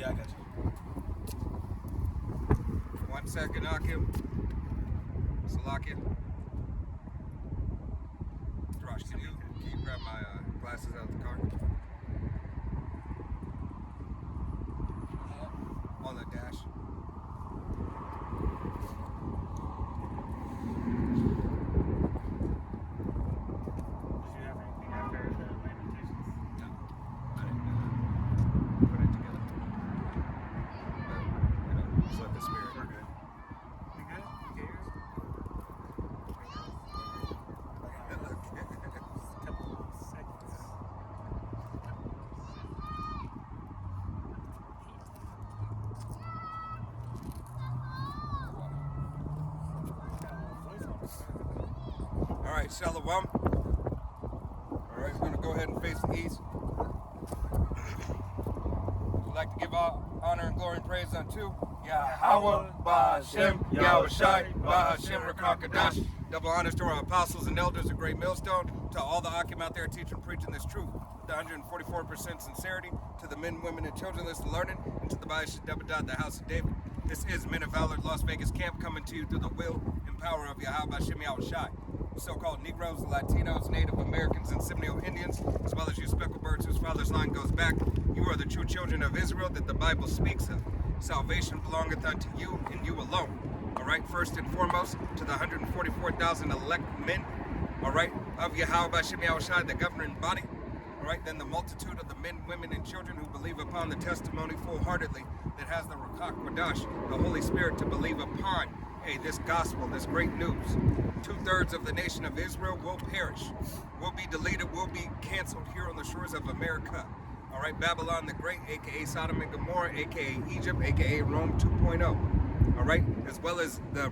Yeah, I got you. 1 second, Akim. Salakia. Josh, can you grab my glasses out of the car? On the dash. Did you have anything after the Lamentations? No, I didn't put it together. But, just let the spirit. We're good. We good? You get yours? Just a couple more seconds. All right, Shalom. All right, we're going to go ahead and face the east. We'd like to give all honor and glory and praise unto Yahweh, Ba'Hashem, Yahweh Shai, Ba'Hashem, Rakakadash. Double honors to our apostles and elders, a great millstone, to all the Akim out there teaching, preaching this truth, the 144% sincerity, to the men, women, and children listening, learning, and to the Ba'Hashem, the house of David. This is Men of Valor Las Vegas Camp, coming to you through the will and power of Yahweh, Ba'Hashem, Yahweh Shai. So-called Negroes, Latinos, Native Americans, and Seminole Indians, as well as you speckled birds whose father's line goes back. You are the true children of Israel that the Bible speaks of. Salvation belongeth unto you and you alone. All right, first and foremost, to the 144,000 elect men, all right, of Yahweh Ba'Hashem Yahweh Shai, the governing body. All right, then the multitude of the men, women, and children who believe upon the testimony full-heartedly that has the Rakak Wadash, the Holy Spirit, to believe upon this gospel, this great news. 2/3 of the nation of Israel will perish, will be deleted, will be canceled here on the shores of America. All right, Babylon the Great, aka Sodom and Gomorrah, aka Egypt, aka Rome 2.0. All right, as well as the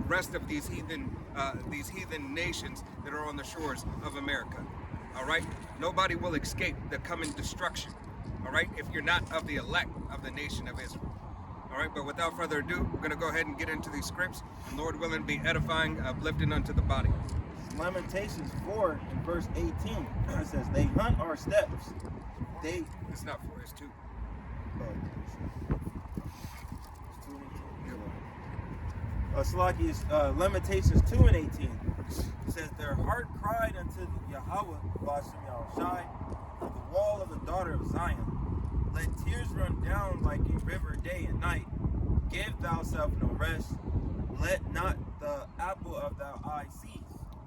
rest of these heathen nations that are on the shores of America. All right, nobody will escape the coming destruction. All right, if you're not of the elect of the nation of Israel. All right, but without further ado, we're going to go ahead and get into these scripts, and Lord willing, be edifying, uplifting unto the body. Lamentations 4 and verse 18. It says, "They hunt our steps. They." It's not 4, it's 2. Salaki is Lamentations 2 and 18. It says, "Their heart cried unto Yahweh, Ba'Hashem Yahweh Shai, for the wall of the daughter of Zion. Let tears run down like a river day and night. Give thyself no rest. Let not the apple of thy eye cease."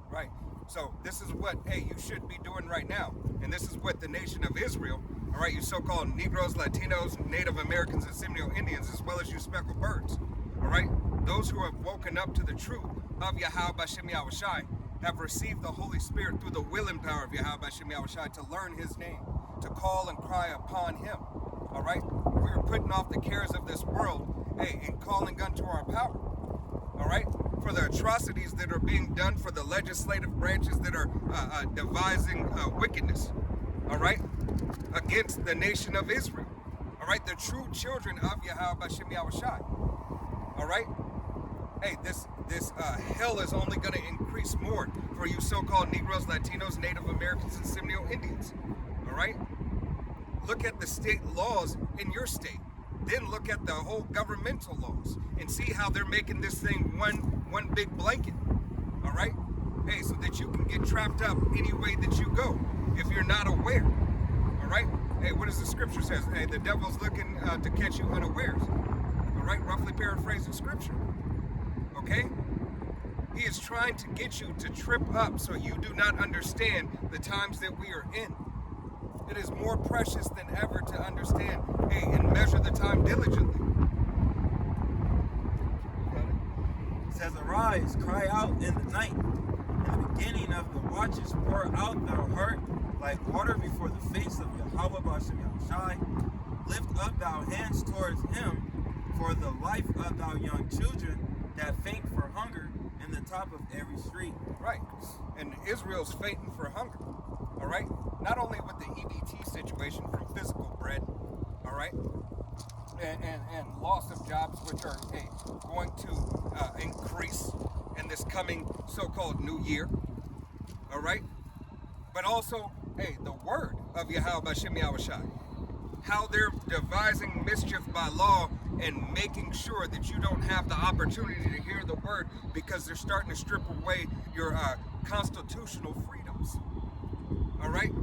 Right. So this is what, you should be doing right now. And this is what the nation of Israel, all right, you so-called Negroes, Latinos, Native Americans, and Seminole Indians, as well as you speckled birds, all right, those who have woken up to the truth of Yahweh Ba'Hashem Yahweh Shai have received the Holy Spirit through the will and power of Yahweh Ba'Hashem Yahweh Shai to learn his name, to call and cry upon him. All right, we are putting off the cares of this world, and calling unto our power. All right, for the atrocities that are being done, for the legislative branches that are devising wickedness. All right, against the nation of Israel. All right, the true children of Yahweh Ba'Hashem Yahweh Shai. All right, this hell is only going to increase more for you so-called Negroes, Latinos, Native Americans, and Seminole Indians. All right. Look at the state laws in your state. Then look at the whole governmental laws and see how they're making this thing one big blanket. All right? So that you can get trapped up any way that you go if you're not aware. All right? What does the scripture says? The devil's looking to catch you unawares. All right? Roughly paraphrasing scripture. Okay? He is trying to get you to trip up so you do not understand the times that we are in. It is more precious than ever to understand, and measure the time diligently. It says, "Arise, cry out in the night. In the beginning of the watches, pour out thy heart like water before the face of Yahweh Ba'Hashem Yahweh Shai. Lift up thou hands towards him for the life of thy young children that faint for hunger in the top of every street." Right. And Israel's fainting for hunger. All right? Not only with the EBT situation from physical bread, all right, and loss of jobs, which are going to increase in this coming so-called new year, all right, but also, the word of Yahweh Ba'Hashem Yahweh Shai, how they're devising mischief by law and making sure that you don't have the opportunity to hear the word, because they're starting to strip away your constitutional freedoms, all right,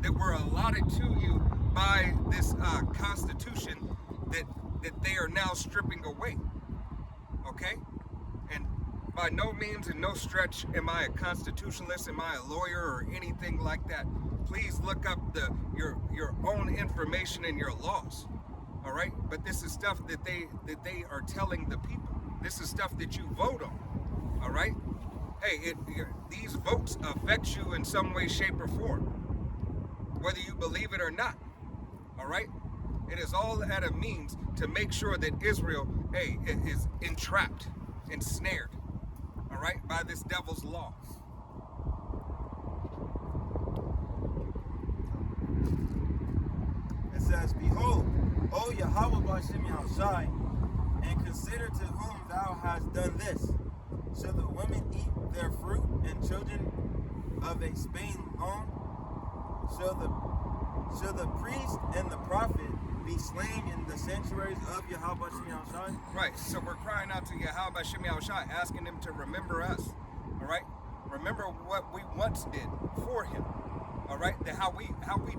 that were allotted to you by this Constitution that they are now stripping away, okay? And by no means and no stretch am I a constitutionalist, am I a lawyer or anything like that. Please look up your own information and your laws, all right? But this is stuff that they are telling the people. This is stuff that you vote on, all right? Hey, these votes affect you in some way, shape, or form, whether you believe it or not, all right? It is all at a means to make sure that Israel, hey, is entrapped, ensnared, all right, by this devil's law. It says, Behold, O Yahweh B'Shem Yahushai, and consider to whom thou hast done this. Shall the women eat their fruit, and children of a Spain alone? Shall the priest and the prophet be slain in the sanctuaries of Yahweh B'Shem Yahushai? Right, so we're crying out to Yahweh B'Shem Yahushai, asking him to remember us, all right? Remember what we once did for him, all right? How we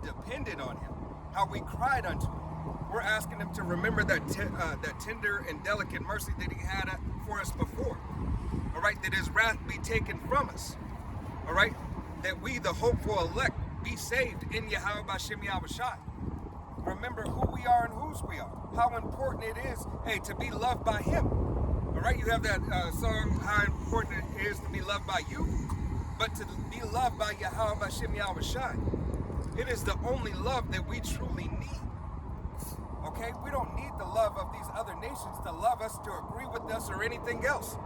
depended on him, how we cried unto him. We're asking him to remember that tender and delicate mercy that he had for us before, all right? That his wrath be taken from us, all right? That we, the hopeful elect, be saved in Yahweh B'Shem Yahushai. Remember who we are and whose we are. How important it is, hey, to be loved by him. All right, you have that song, how important it is to be loved by you, but to be loved by Yahweh B'Shem Yahushai. It is the only love that we truly need. Okay, we don't need the love of these other nations to love us, to agree with us, or anything else.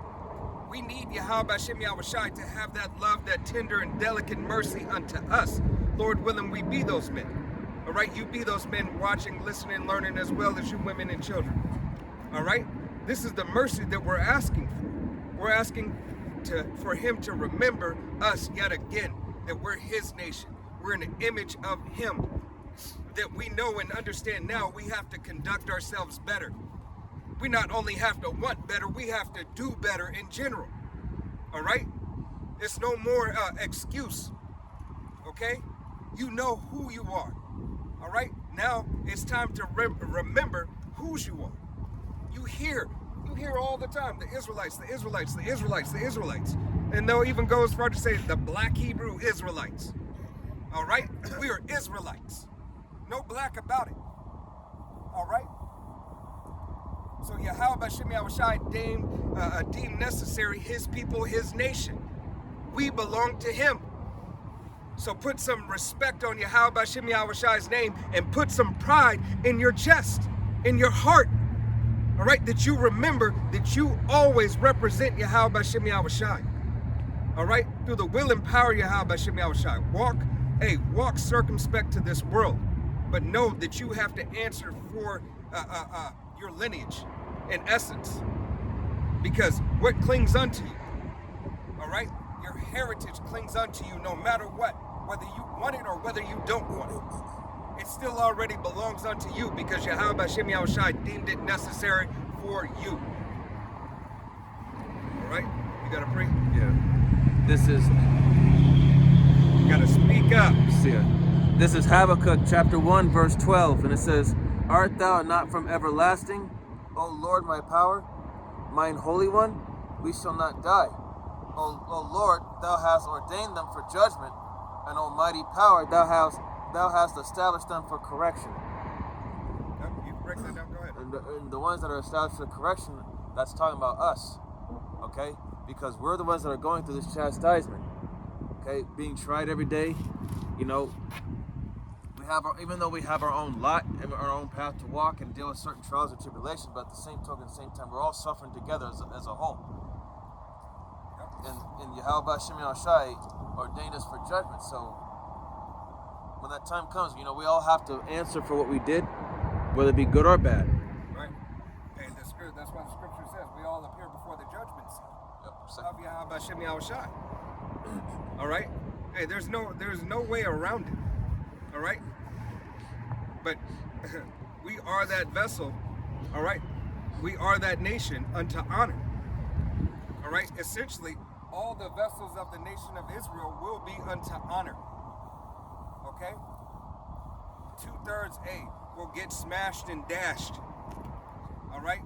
We need Yahweh B'Shem Yahushai to have that love, that tender and delicate mercy unto us. Lord willing, we be those men. All right, you be those men watching, listening, learning, as well as you women and children. All right, this is the mercy that we're asking for. We're asking for him to remember us yet again, that we're his nation. We're in the image of him, that we know and understand now we have to conduct ourselves better. We not only have to want better, we have to do better in general. All right, it's no more excuse. Okay, you know who you are. All right, now it's time to remember whose you are. You hear all the time, the Israelites, the Israelites, the Israelites, the Israelites. And they'll even go as far to say the black Hebrew Israelites. All right, we are Israelites. No black about it. All right? So Yahweh B'Shem Yahushai deemed necessary his people, his nation. We belong to him. So put some respect on Yahweh B'Shem Yahushai's name, and put some pride in your chest, in your heart. All right, that you remember that you always represent Yahweh B'Shem Yahushai. All right, through the will and power of Yahweh B'Shem Yahushai. Walk circumspect to this world, but know that you have to answer for your lineage, in essence, because what clings unto you, all right, your heritage clings unto you no matter what, whether you want it or whether you don't want it. It still already belongs unto you, because Yahweh B'Shem Yahushai deemed it necessary for you. All right, you gotta pray. Yeah. This is. You gotta speak up. See ya. This is Habakkuk chapter 1 verse 12, and it says, Art thou not from everlasting, O Lord my power, mine holy one? We shall not die. O Lord, thou hast ordained them for judgment, and almighty power thou hast established them for correction. Yep, you break that down, go ahead. And the ones that are established for correction, that's talking about us. Okay? Because we're the ones that are going through this chastisement. Okay, being tried every day, you know, even though we have our own lot and our own path to walk and deal with certain trials and tribulations, but at the same time, we're all suffering together as a whole. And Yahweh B'Shem Yahushai ordained us for judgment. So when that time comes, you know, we all have to answer for what we did, whether it be good or bad. Right. Hey, that's why the scripture says we all appear before the judgment seat of Yahweh B'Shem Yahushai. All right. Hey, there's no way around it. All right. But we are that vessel, all right? We are that nation unto honor, all right? Essentially, all the vessels of the nation of Israel will be unto honor, okay? 2/3 will get smashed and dashed, all right?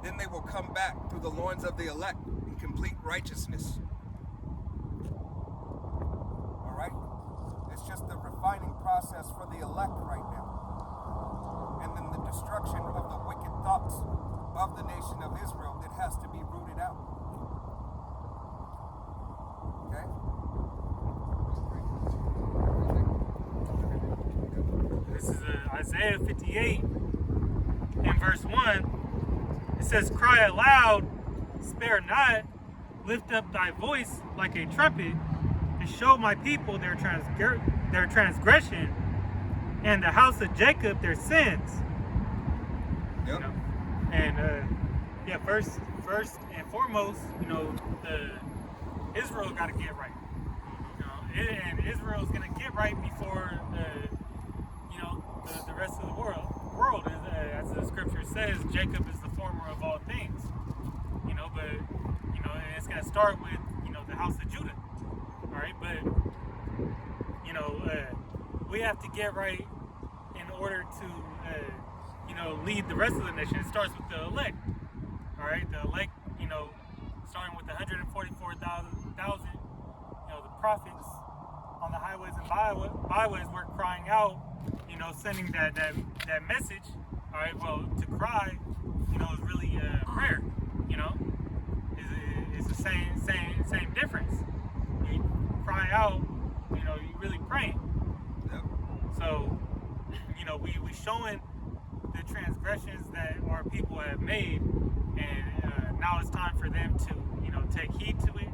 Then they will come back through the loins of the elect in complete righteousness. All right? It's just the refining process for the elect right now. And then the destruction of the wicked thoughts of the nation of Israel that has to be rooted out. Okay? This is Isaiah 58 in verse 1. It says, "Cry aloud, spare not, lift up thy voice like a trumpet, and show my people their transgression, and the house of Jacob their sins." Yep. You know? And yeah, first and foremost, Israel got to get right. And Israel's gonna get right before the rest of the world is, as the scripture says, Jacob is the former of all things. But and it's gonna start with the house of Judah. All right, but we have to get right in order to lead the rest of the nation. It starts with the elect. All right, the elect, starting with the 144,000, the prophets on the highways and byways were crying out, sending that message. All right, well, to cry, is really prayer. It's the same difference. You cry out, you really praying. Yep. So, we showing the transgressions that our people have made, and now it's time for them to, take heed to it.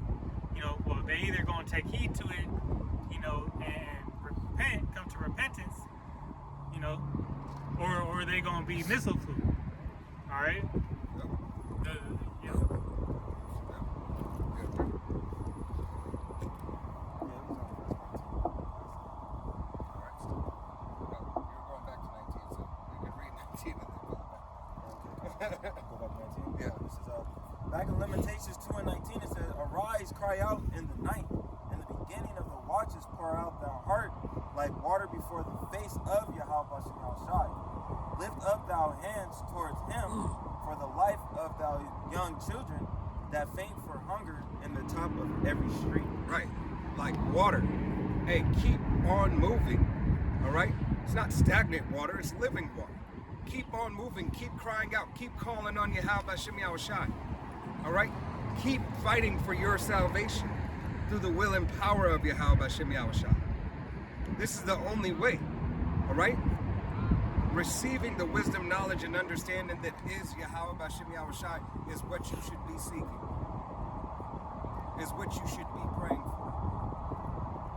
Well, they either going to take heed to it, and repent, come to repentance, or they going to be missile food. All right. Yeah. This is back in Lamentations 2:19. It says, "Arise, cry out in the night. In the beginning of the watches, pour out thy heart like water before the face of Yahweh Shem Yahushai. Lift up thou hands towards him for the life of thou young children that faint for hunger in the top of every street." Right, like water. Hey, keep on moving. All right? It's not stagnant water, it's living water. Keep on moving, keep crying out, keep calling on Yahweh Shem Yahushai. All right? Keep fighting for your salvation through the will and power of Yahweh Shem Yahushai. This is the only way. All right? Receiving the wisdom, knowledge, and understanding that is Yahweh Shem Yahushai is what you should be seeking. Is what you should be praying for.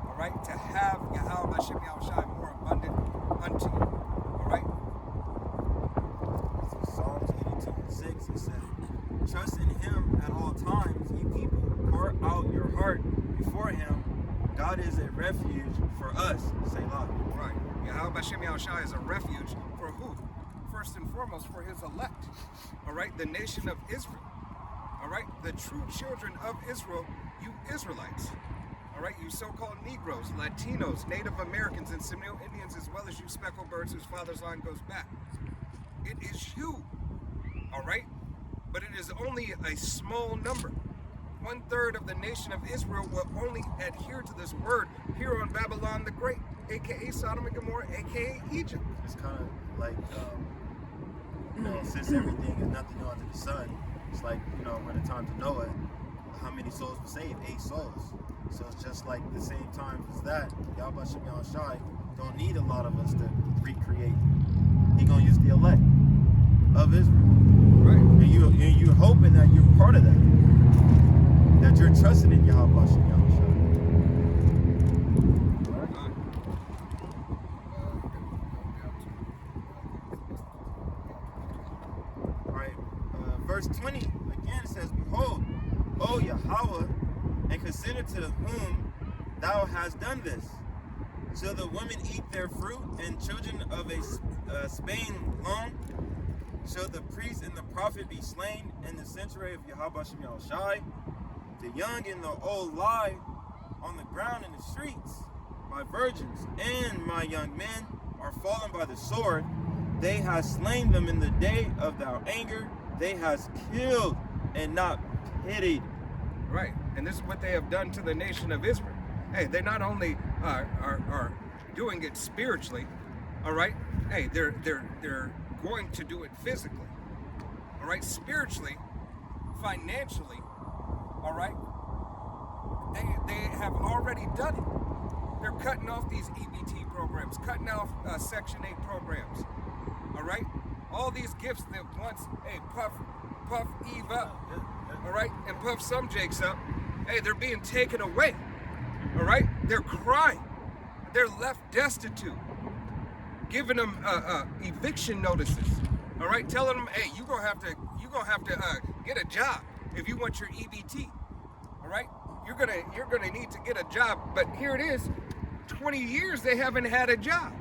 All right? To have Yahweh Shem Yahushai more abundant unto you. All right? Psalms 82:6, it says, "Trust in him at all times, ye people. Pour out your heart before him. God is a refuge for us." Selah. Right. Yahweh Shem Yahushai is a refuge for who? First and foremost, for his elect. All right? The nation of Israel. All right? The true children of Israel, you Israelites. All right? You so-called Negroes, Latinos, Native Americans, and Seminole Indians, as well as you speckled birds whose father's line goes back. It is you, all right? But it is only a small number. 1/3 of the nation of Israel will only adhere to this word here on Babylon the Great, aka Sodom and Gomorrah, aka Egypt. It's kind of like, since everything is nothing new under the sun, it's like, when the time to Noah, how many souls were saved? 8 souls. So it's just like the same time as that, Yahweh Shem Yahushai don't need a lot of us to recreate. He gonna use the elect of Israel, Right. and you're hoping that you're part of that you're trusting in Yahweh Shem Yahushua. All right. Verse 20 again says, "Behold, O Yahweh, and consider to whom thou hast done this. Shall the women eat their fruit, and children of a Spain long? Shall the priest and the prophet be slain in the sanctuary of Yahweh Shem Yahushai? The young and the old lie on the ground in the streets. My virgins and my young men are fallen by the sword. They have slain them in the day of thy anger. They has killed and not pitied. Right, and this is what they have done to the nation of Israel. Hey, they not only are doing it spiritually, all right. Hey, they're going to do it physically, all right. Spiritually, financially, all right. They have already done it. They're cutting off these EBT programs, cutting off Section 8 programs, all right. All these gifts that once, hey, puff Eve up, all right, and puff some Jakes up, hey, they're being taken away, all right? They're crying. They're left destitute. Giving them eviction notices, all right? Telling them, hey, you're gonna have to get a job if you want your EBT, all right? You're gonna need to get a job. But here it is, 20 years they haven't had a job.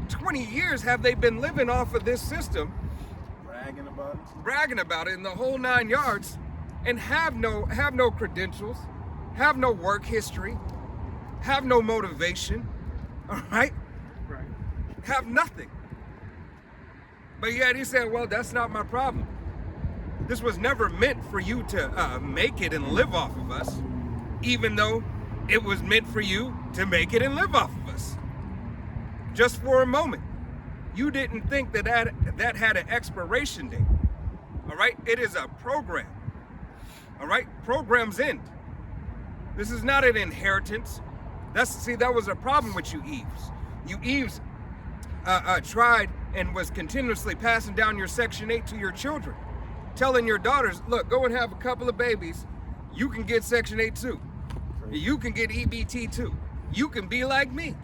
20 years have they been living off of this system, bragging about it in the whole 9 yards, and have no credentials, have no work history, have no motivation, all right? Right. Have nothing. But yet he said, well, that's not my problem. This was never meant for you to make it and live off of us, even though it was meant for you to make it and live off of us. Just for a moment. You didn't think that had an expiration date. All right? It is a program. All right? Programs end. This is not an inheritance. That was a problem with you Eves. You Eves tried and was continuously passing down your Section 8 to your children, telling your daughters, look, go and have a couple of babies. You can get Section 8 too. You can get EBT too. You can be like me.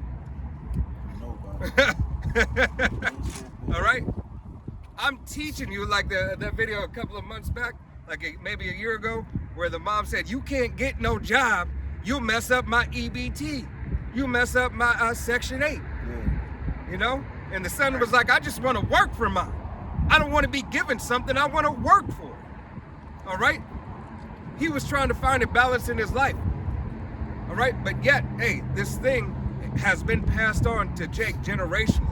All right, I'm teaching you, like that video a couple of months back, like maybe a year ago, where the mom said, you can't get no job, you'll mess up my EBT, you mess up my Section 8. You know, and the son was like, I just want to work for mine. I don't want to be given something, I want to work for it. All right, he was trying to find a balance in his life. All right, but yet, hey, this thing has been passed on to Jake generationally.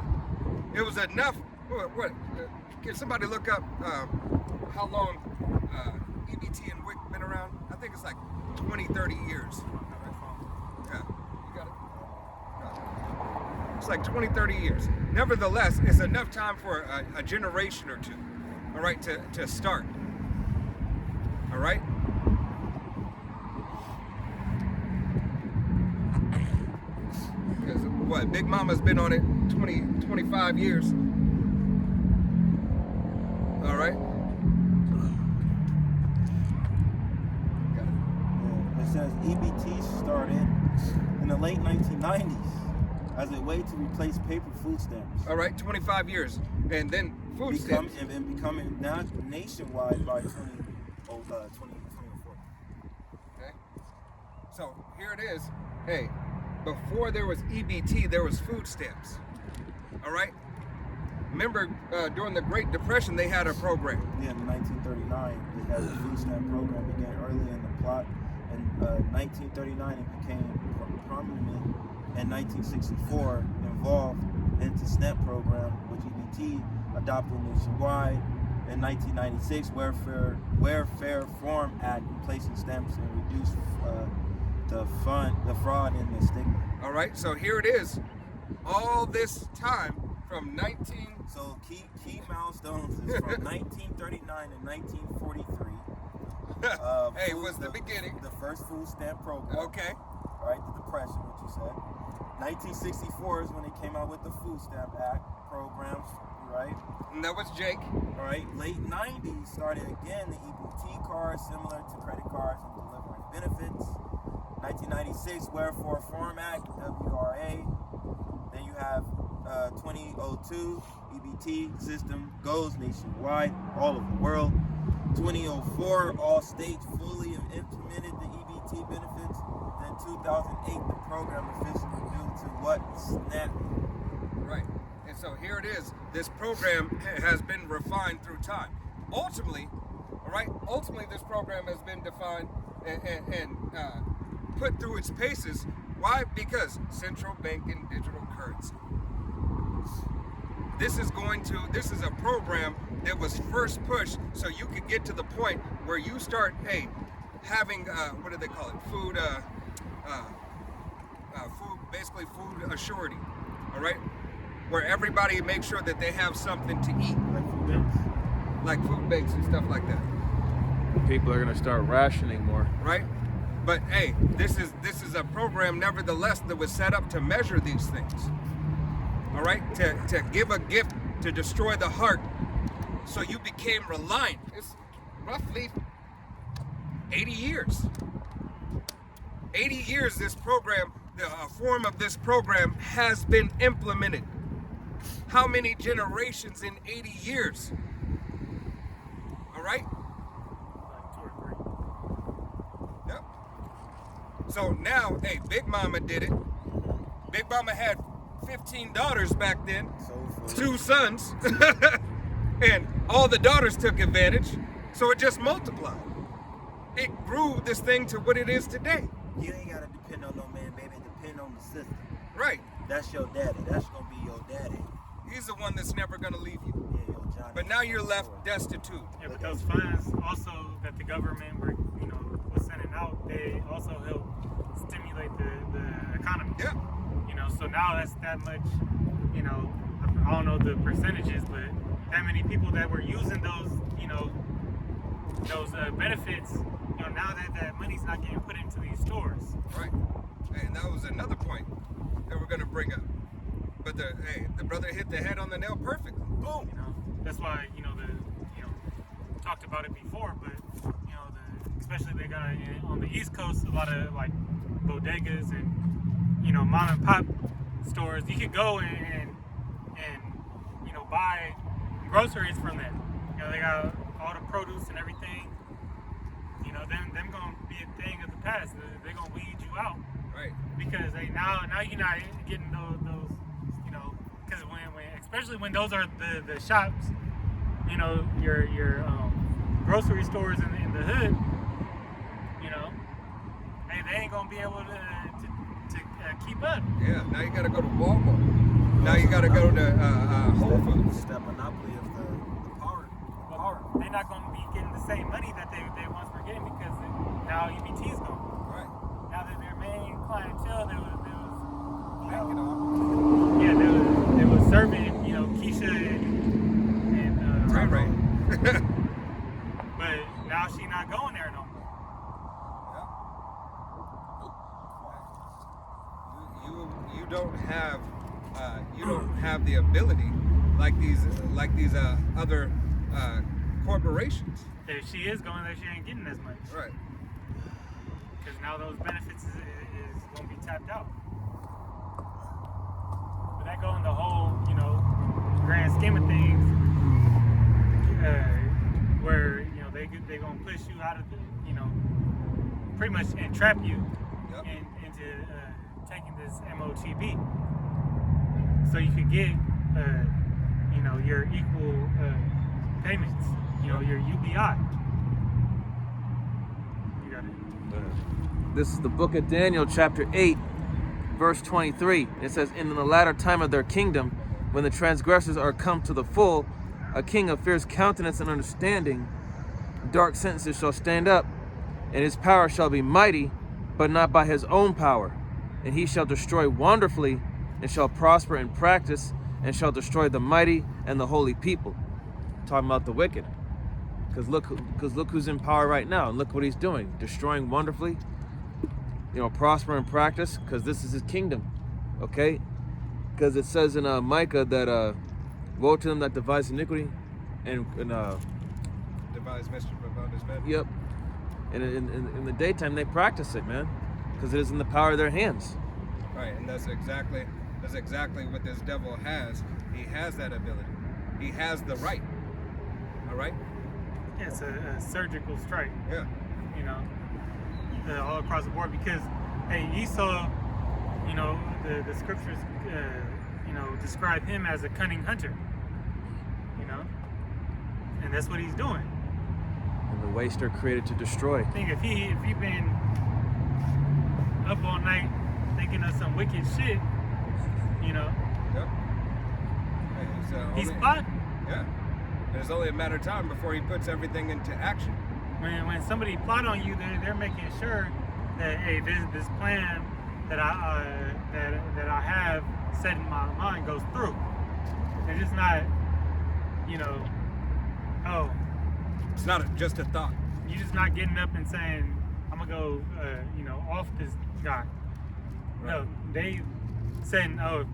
It was enough. What? Can somebody look up how long EBT and WIC been around? I think it's like 20, 30 years. Yeah, you got it? It's like 20, 30 years. Nevertheless, it's enough time for a generation or two, all right, to start. All right? Because what, Big Mama's been on it 20, 25 years. All right? It says EBT started in the late 1990s as a way to replace paper food stamps. All right, 25 years. And then food stamps. And becoming nationwide by 2004. Okay? So here it is. Hey, before there was EBT, there was food stamps. All right? Remember, during the Great Depression, they had a program. Yeah, in 1939, they had the food stamp program began early in the plot. In 1939, it became prominent. In 1964, involved into SNAP program, which EBT adopted nationwide. In 1996, Welfare Reform Act, replacing stamps and reduced the fraud and the stigma. All right, so here it is. All this time from So key milestones is from 1939 to 1943. Hey, was the beginning. The first food stamp program. Okay. Right, the Depression, what you said. 1964 is when they came out with the Food Stamp Act programs, right? And that was Jake. All right, late 90s started again the EBT card, similar to credit cards and delivering benefits. 1996, Welfare Reform Act, WRA. Then you have 2002, EBT system goes nationwide, all over the world. 2004, all states fully implemented the EBT EBT benefits. Then 2008, the program officially due to what? SNAP. Right. And so here it is. This program has been refined through time. Ultimately, all right, this program has been defined and put through its paces. Why? Because central banking digital currency. This is a program that was first pushed so you could get to the point where you start, having, what do they call it? Food assurity, all right? Where everybody makes sure that they have something to eat. Like food banks and stuff like that. People are gonna start rationing more. Right? But hey, this is a program nevertheless that was set up to measure these things. All right? To give a gift to destroy the heart. So you became reliant. It's roughly 80 years. 80 years this program, a form of this program has been implemented. How many generations in 80 years? All right? Like 2 or 3. Yep. So now, Big Mama did it. Big Mama had 15 daughters back then, So 2 sons, and all the daughters took advantage, so it just multiplied. It grew this thing to what it is today. you ain't gotta depend on no man, baby. Depend on the system. Right. That's your daddy. That's gonna be your daddy. He's the one that's never gonna leave you. Yeah, yo, Johnny. But now you're left destitute. Yeah, but those funds also that the government was sending out, they also help stimulate the economy. Yeah. So now that's that much, I don't know the percentages, but that many people that were using those, those benefits, now that money's not getting put into these stores. Right. And that was another point that we're gonna bring up. But the brother hit the head on the nail perfectly. Boom. That's why, talked about it before, but, especially they got on the East Coast, a lot of like bodegas and, mom and pop stores. You could go and buy groceries from them. They got all the produce and everything. Them gonna be a thing of the past. They're gonna weed you out. Right. Because now you're not getting those because when especially when those are the shops, your grocery stores in the hood, they ain't gonna be able to keep up. Yeah. Now you gotta go to Walmart. Now you gotta go to Whole Foods. It's that monopoly of the power. They're not gonna be getting the same money that they once were getting because now EBT's gone. Right. Now that their main clientele, there was Banking on. yeah, they was serving, Keisha and Ray Ray. but now she not going there no more. You don't have the ability like these other corporations. If she is going there, she ain't getting as much. Right. Because now those benefits is going to be tapped out. But that go in the whole, grand scheme of things, where they going to push you out of the, pretty much entrap you Yep. into taking this MOTB, so you could get, your equal payments, your UBI. You got it. This is the book of Daniel, chapter 8, verse 23. It says, "In the latter time of their kingdom, when the transgressors are come to the full, a king of fierce countenance and understanding, dark sentences shall stand up, and his power shall be mighty, but not by his own power. And he shall destroy wonderfully, and shall prosper in practice, and shall destroy the mighty and the holy people." Talking about the wicked. Because look who's in power right now, and look what he's doing. Destroying wonderfully, prosper in practice, because this is his kingdom. Okay? Because it says in Micah that woe to them that devise iniquity and Devise mischief about his bed. yep. And in the daytime they practice it, man. Because it is in the power of their hands. Right, and that's exactly what this devil has. He has that ability. He has the right. All right. Yeah, it's a surgical strike. Yeah. all across the board because, hey, Esau, you know, the scriptures, you know, describe him as a cunning hunter, you know, and that's what he's doing. And the waster created to destroy. I think if he been up all night thinking of some wicked shit, you know, Yep. Hey, he's plotting. Yeah. And it's only a matter of time before he puts everything into action. When somebody plot on you, they're making sure that, hey, this plan that I have set in my mind goes through. They're just not, you know, oh, It's not just a thought. you're just not getting up and saying, I'm gonna go, you know, off this guy. No, they saying, oh,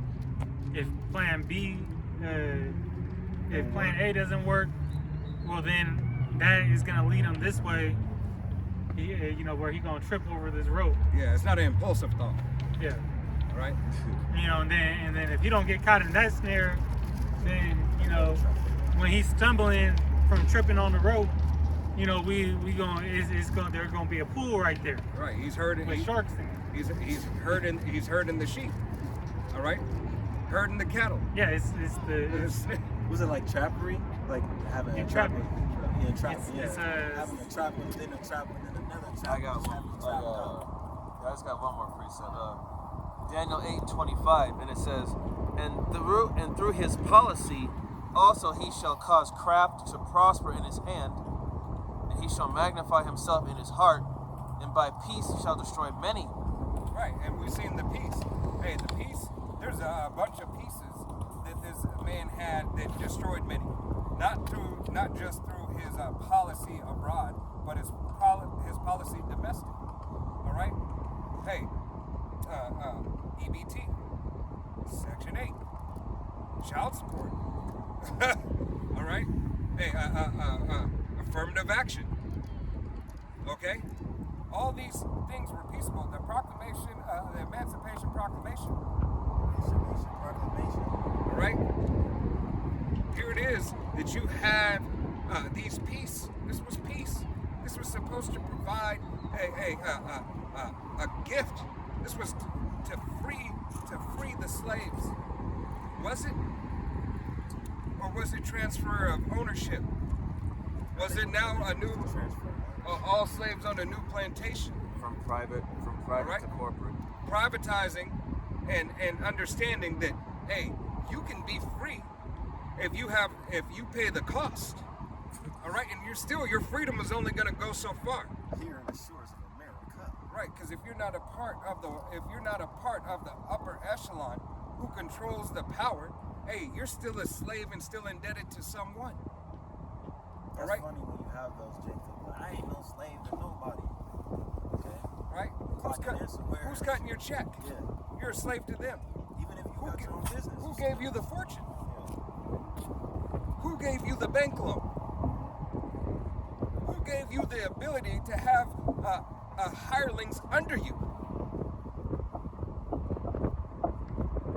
if plan B, if plan A doesn't work, well then that is gonna lead him this way. You know, where he gonna trip over this rope. Yeah, it's not an impulsive thought. Yeah. All right. You know, and then if you don't get caught in that snare, then you know, when he's stumbling from tripping on the rope, you know, it's gonna there's gonna be a pool right there Right. He's herding. with sharks in it. He's herding the sheep. All right. Herding the cattle. Yeah, it's Was it like trappery? Like having a trap? Entrapment. Yeah, trap. It's- Yeah. it's, having a trap within a trap within another trap. I got one. having a trap dog. I just got one more precept. Daniel 8:25, and it says, and through his policy, also he shall cause craft to prosper in his hand, and he shall magnify himself in his heart, and by peace he shall destroy many. Right, and we've seen the peace. Hey, the peace, there's a bunch of pieces that this man had that destroyed many. Not just through his policy abroad, but his policy domestic. All right? Hey, EBT, Section 8, child support. All right? Hey, affirmative action. Okay? All these things were peaceable. The proclamation, the Emancipation Proclamation. All right? Here it is that you had these peace. This was peace. This was supposed to provide a gift. This was to free the slaves. Was it? Or was it transfer of ownership? Was it now a new all slaves on a new plantation? From private Alright. to corporate. Privatizing and understanding that, hey, you can be free if you pay the cost. All right, and your freedom is only going to go so far. Here in the shores of America. Right, because if you're not a part of the upper echelon who controls the power, hey, you're still a slave and still indebted to someone. All That's right, funny when you have those jakes. Like, I ain't no slave to nobody. Okay. right. Clocking in somewhere. Who's cutting your check? Yeah. You're a slave to them. Even if you got your own business. Who gave you the fortune? Yeah. Who gave you the bank loan? Who gave you the ability to have hirelings under you?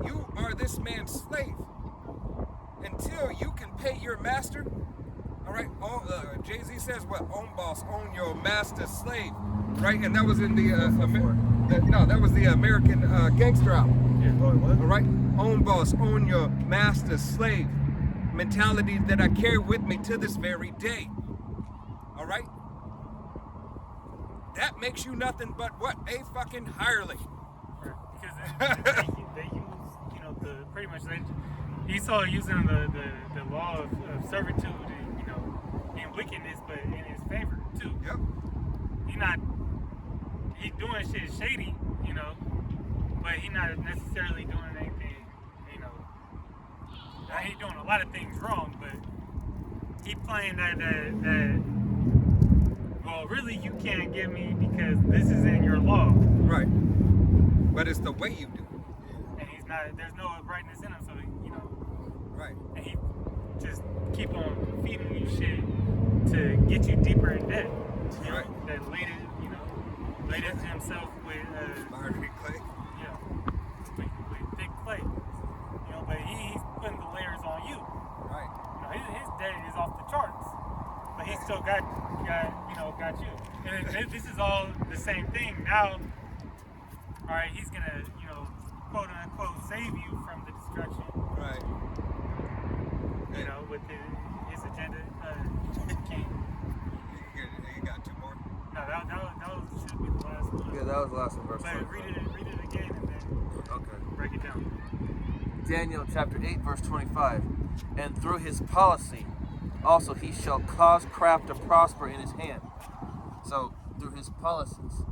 You are this man's slave until you can pay your master. All right, Jay-Z says what? Own boss, own your master's slave. Right, and that was in that was the American Gangster album. Yeah. Oh, what? All right, own boss, own your master's slave mentality that I carry with me to this very day. All right, that makes you nothing but what? A fucking hireling. Because they use, you know, pretty much Esau using the law of servitude, and, you know, in wickedness, but in his favor too. Yep. He doing shit shady, you know, but he not necessarily doing anything, you know. He doing a lot of things wrong, but he playing that well, really you can't get me because this is in your law. Right. But it's the way you do it. And there's no uprightness in him, so, you know, Right. and he just keep on feeding you shit to get you deeper in debt. You know, Right. that later himself with Myron Clay. yeah, with thick clay. You know, but he's putting the layers on you. Right. You know, his debt is off the charts, but he still got you. And this is all the same thing. Now, all right, he's gonna, quote unquote, save you from the destruction. Right. With his agenda. King. You got two more. No, that should be the last one. Yeah, that was the last one, verse But 25. read it again and then Okay. break it down. Daniel chapter 8, verse 25. And through his policy also he shall cause craft to prosper in his hand. So through his policies,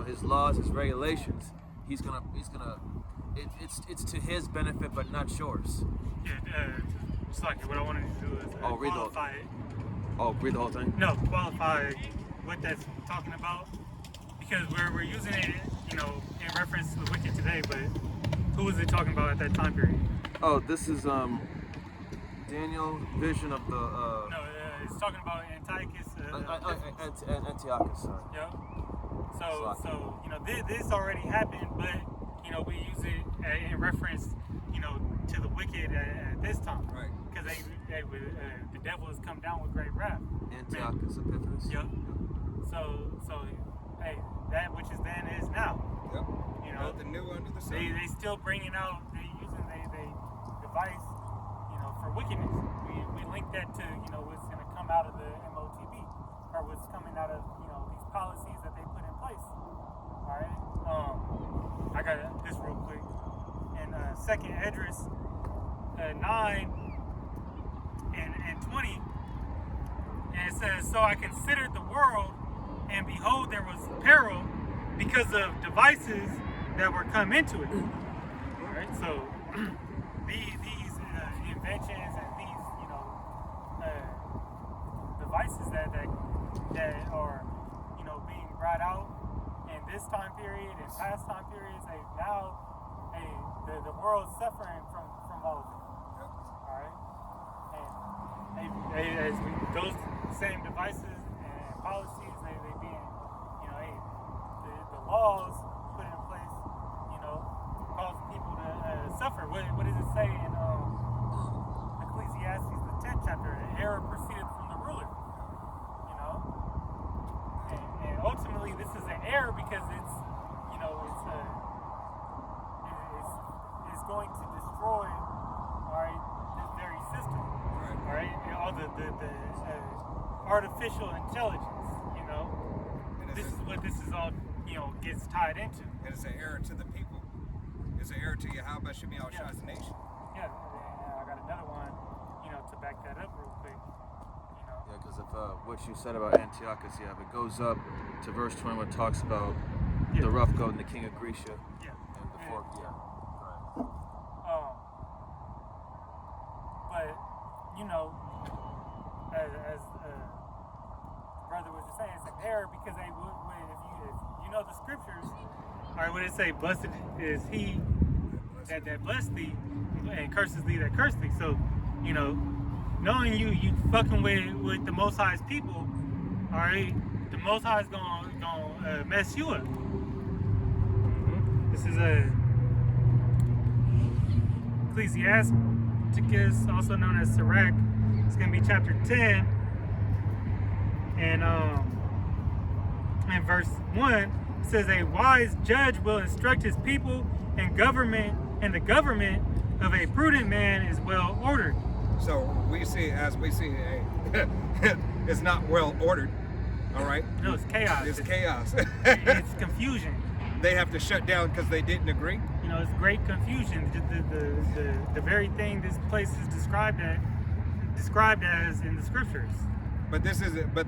his laws, his regulations, it's to his benefit but not yours. Yeah, just like what I wanted to do is read the whole- qualify it. Oh, read the whole thing? No, qualify what that's talking about. Because we're using it, in reference to the wicked today, but who was it talking about at that time period? Oh, this is Daniel vision of the No, it's talking about Antiochus. Antiochus, sorry. Yeah. So this already happened, but we use it in reference, to the wicked at this time. Right. Because the devil has come down with great wrath. Antiochus Epiphanes. Yep. So hey, that which is then is now. Yep. The new under the sun. They still bringing out, they device, for wickedness. We link that to, what's going to come out of the MOTB, or what's coming out of, these policies that they put in place. All right. I got this real quick. In 2nd Esdras 9 and 20, and it says, "So I considered the world, and behold, there was peril because of devices that were come into it." All right, so these inventions and these devices that are being brought out in this time period and past time periods, the world's suffering from all of it. All right, and those same devices and policies, they being the laws put in place, cause people to suffer. What does it say in Ecclesiastes, the 10th chapter? An error proceeded from the ruler. And ultimately, this is an error because it's going to destroy, all right, this very system. All right, all the artificial intelligence. This is what this is all gets tied into. And it's an error to the people. It's an error to Yahweh Shem Yahushai's nation. Yeah, I got another one, to back that up real quick. Yeah, because of what you said about Antiochus, if it goes up to verse 21, talks about the rough goat and the king of Grecia. Yeah. And the fork, yeah. But as brother was just saying, it's an error because if you know the scriptures, all right, what it say? Blessed is he that bless thee, and curses thee that curse thee. So, knowing you fucking with the Most High's people, all right, the Most High's gonna mess you up. This is Ecclesiasticus, also known as Sirach. It's gonna be chapter 10, and in verse 1, it says, "A wise judge will instruct his people, and the government of a prudent man is well ordered." So we see, it's not well ordered. All right. No, it's chaos. It's chaos. It's confusion. They have to shut down because they didn't agree. It's great confusion. The very thing this place is described as in the scriptures. But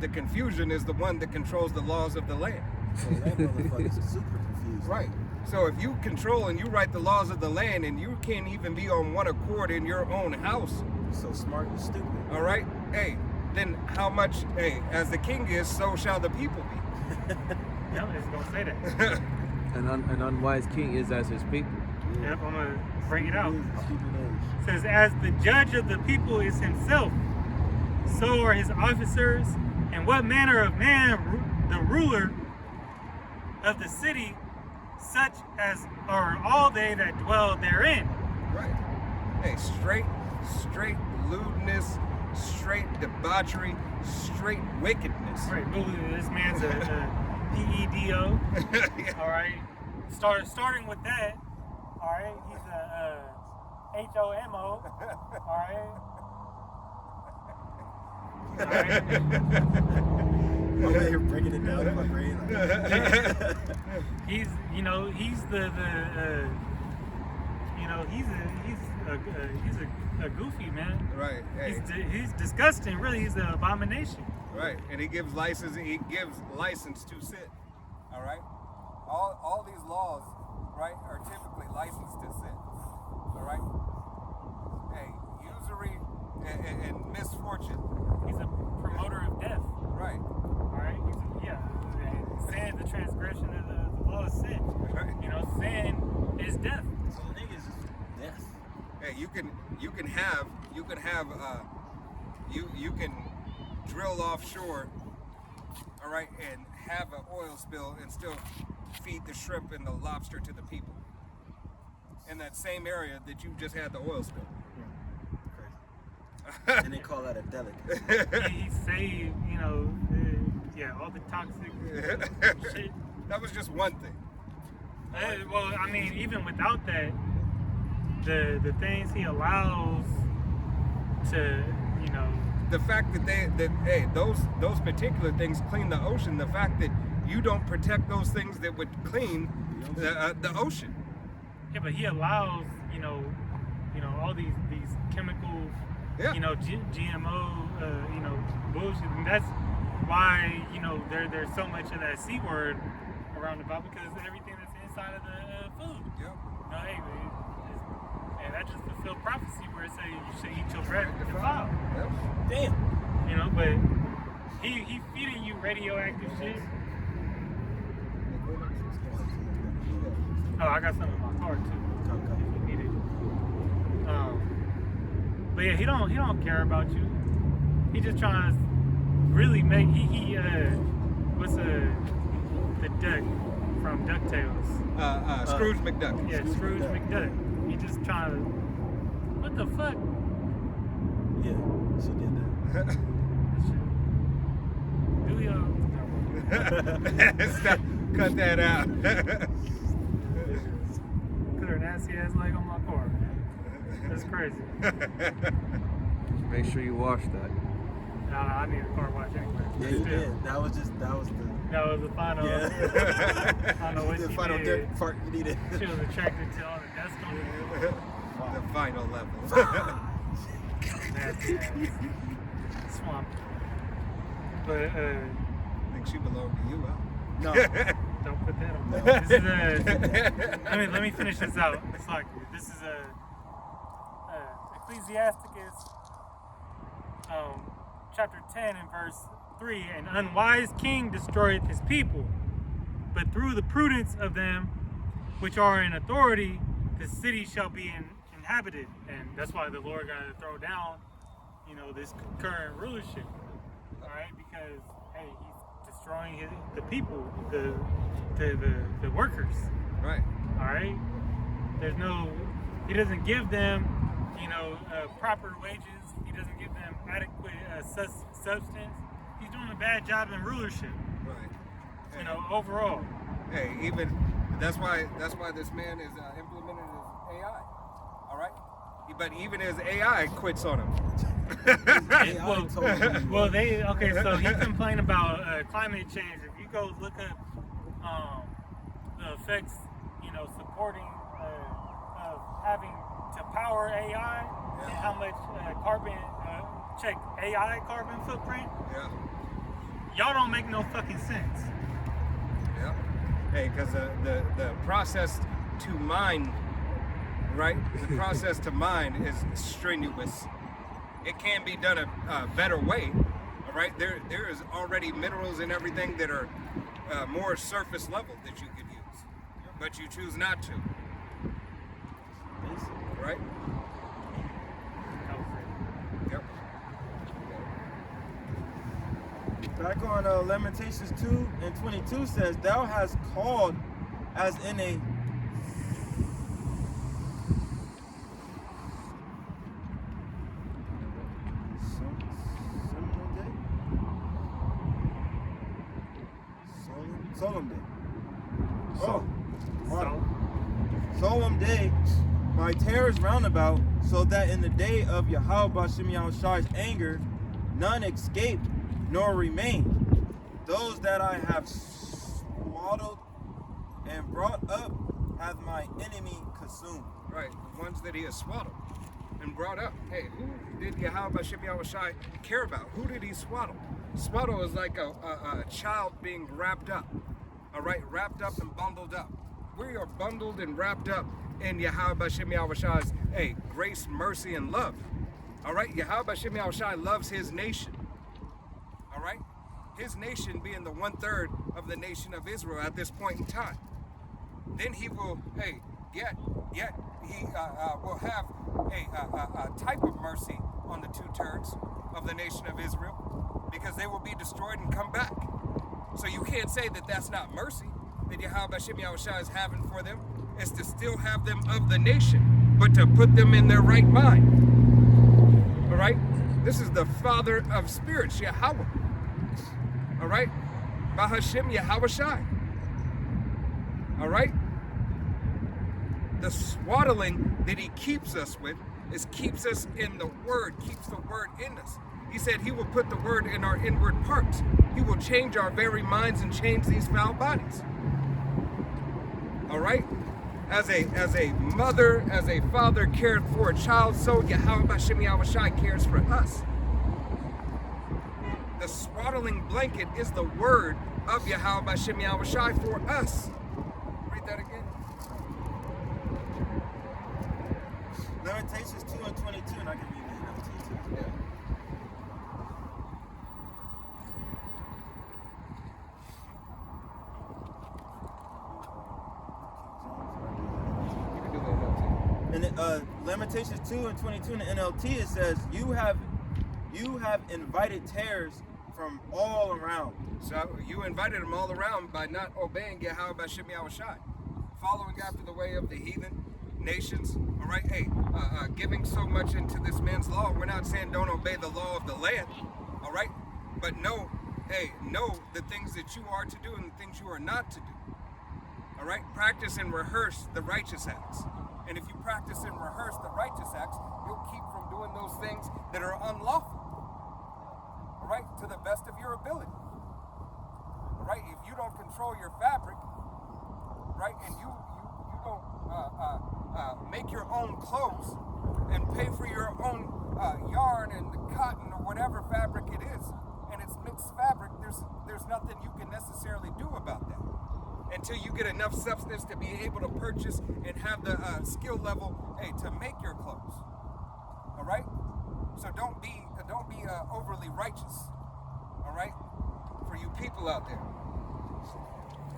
the confusion is the one that controls the laws of the land. So that motherfucker's super confused. Right. So if you control and you write the laws of the land and you can't even be on one accord in your own house, So smart and stupid. all right, then how much, as the king is, so shall the people be. No, it's gonna say that. An unwise king is as his people. Yep, I'm gonna bring it out. Stupid age. It says, "As the judge of the people is himself, so are his officers, and what manner of man the ruler of the city, such as are all they that dwell therein." Right. Straight lewdness, straight debauchery, straight straight wickedness. Right. This man's a PEDO. Yeah. All right. Starting with that. All right. He's a HOMO. All right. All right. I'm over here breaking it down in my brain. He's the he's a goofy man. Right. Hey. He's disgusting. Really, he's an abomination. Right, and he gives license to sit. All right, all these laws, right, are typically licensed to sit. All right. Hey, usury and misfortune. He's a promoter of death. Right. All right. Sin, the transgression of the law is sin. Right. Sin is death. So the niggas is death. Hey, you can drill offshore, all right, and have an oil spill and still feed the shrimp and the lobster to the people in that same area that you just had the oil spill. Crazy. And they call that a delicacy. He saved, all the toxic shit. That was just one thing. Well, I mean, even without that, the things he allows to, The fact that those particular things clean the ocean. The fact that you don't protect those things that would clean the ocean. Yeah, but he allows, all these chemical, Yeah. GMO, bullshit, and that's why, there's so much of that C word around about, because everything that's inside of the food. Yeah. And that just fulfilled prophecy where it says you should eat your bread and defile. Yep. Damn. But he feeding you radioactive shit. Oh, I got some in my car too. If you need it. But yeah, he don't care about you. He just trying to really make what's the duck from DuckTales? Scrooge McDuck. Yeah, Scrooge McDuck. He just trying to. What the fuck? Yeah, she did that. Do we Stop. Cut that out. put her nasty ass leg on my car? That's crazy. Make sure you wash that. No, I need a car wash anyway. Yeah, you did. That was the. That was the final. Yeah. I don't know what the she final did. dirt part you needed. She was attracted to all the dust on it. The final level. Nasty ass. Swamp. But I think she belonged to you, huh? No. don't put that on. This is let me finish this out. It's like this is Ecclesiasticus, chapter 10 and verse 3. An unwise king destroyeth his people, but through the prudence of them which are in authority, the city shall be inhabited. And that's why the Lord got to throw down, this current rulership. All right, because hey, he's destroying the people, the workers. Right. All right. He doesn't give them, proper wages. He doesn't give them adequate substance. He's doing a bad job in rulership. Right. Overall. Hey, even that's why this man is implementing his AI. All right. But even his AI quits on him. So he complained about climate change. If you go look up the effects, supporting of having to power AI and how much carbon, check AI carbon footprint. Yeah. Y'all don't make no fucking sense. Yeah. Hey, because the process to mine, right? The process to mine is strenuous. It can be done a better way. All right. There is already minerals and everything that are more surface level that you could use, but you choose not to. Right. Yep. Back on Lamentations 2 and 22 says, "Thou hast called as in a seminal day." Solemn Day. So, Solemn Day, my terrors roundabout, so that in the day of Yahweh B'Shem Yahushai's anger, none escape nor remain. Those that I have swaddled and brought up hath my enemy consumed. Right, the ones that he has swaddled and brought up. Hey, who did Yahweh B'Shem Yahushai care about? Who did he swaddle? Swaddle is like a child being wrapped up. All right, wrapped up and bundled up. We are bundled and wrapped up in Yahweh B'Shem Yahushai's grace, mercy, and love. All right, Yahweh B'Shem Yahushai loves his nation. All right, his nation being the 1/3 of the nation of Israel at this point in time. Then he will, yet he will have a type of mercy on the 2/3 of the nation of Israel, because they will be destroyed and come back. So you can't say that that's not mercy that Yahweh B'Shem Yahushai is having for them. It's to still have them of the nation, but to put them in their right mind. All right? This is the Father of spirits, Yahweh. All right? Bahashem Yahushai. All right? The swaddling that he keeps us with keeps us in the word, keeps the word in us. He said he will put the word in our inward parts. He will change our very minds and change these foul bodies. All right? As a mother, as a father cared for a child, so Yahweh B'Shem Yahushai cares for us. The swaddling blanket is the word of Yahweh B'Shem Yahushai for us. Read that again. Lamentations 2:22, and I can read the NLT too. Yeah. You can do the NLT. In Lamentations 2:22 in the NLT, it says, "You have invited tares from all around." So you invited them all around by not obeying Yahweh B'Shem Yahushai, following after the way of the heathen nations. All right, giving so much into this man's law. We're not saying don't obey the law of the land. All right, but know the things that you are to do and the things you are not to do. All right, practice and rehearse the righteous acts. And if you practice and rehearse the righteous acts, you'll keep from doing those things that are unlawful. All right, to the best of your ability. All right, if you don't control your fabric, right, and you don't make your own clothes and pay for your own yarn and the cotton or whatever fabric it is, and it's mixed fabric, there's nothing you can necessarily do about that until you get enough substance to be able to purchase and have the skill level to make your clothes. All right, so don't be overly righteous. All right, for you people out there.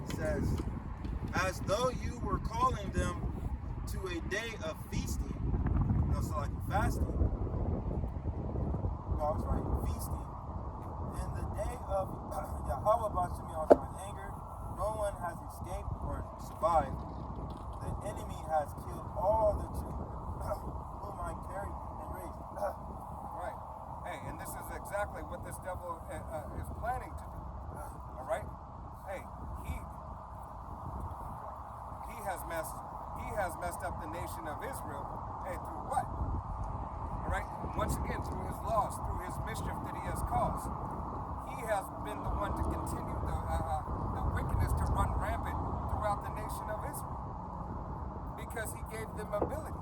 It says, "As though you were calling them to a day of feasting." No, so like fasting. No, I was right. Feasting. In the day of Yahweh B'Shem Yahushai's anger, no one has escaped or survived. The enemy has killed all the children whom I carried and raised. Right. Hey, and this is exactly what this devil is planning to do. All right. Hey, he has messed up the nation of Israel. Hey, through what? All right. Once again, through his loss, through his mischief that he has caused. He has been the one to continue the wickedness to run rampant throughout the nation of Israel, because he gave them ability.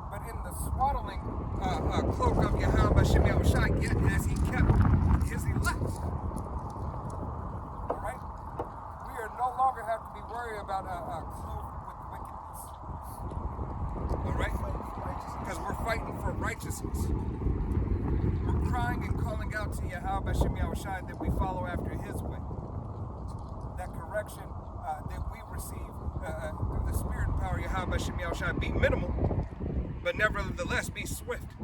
But in the swaddling cloak of Yahweh B'Shem Yahushai, yet as he kept his elect. All right? We are no longer have to be worried about clothed with wickedness. All right? Because we're fighting for righteousness. We're crying and calling out to Yahweh B'Shem Yahushai that we follow after his way. That correction that we receive through the spirit and power of Yahweh B'Shem Yahushai be minimal, but nevertheless be swift.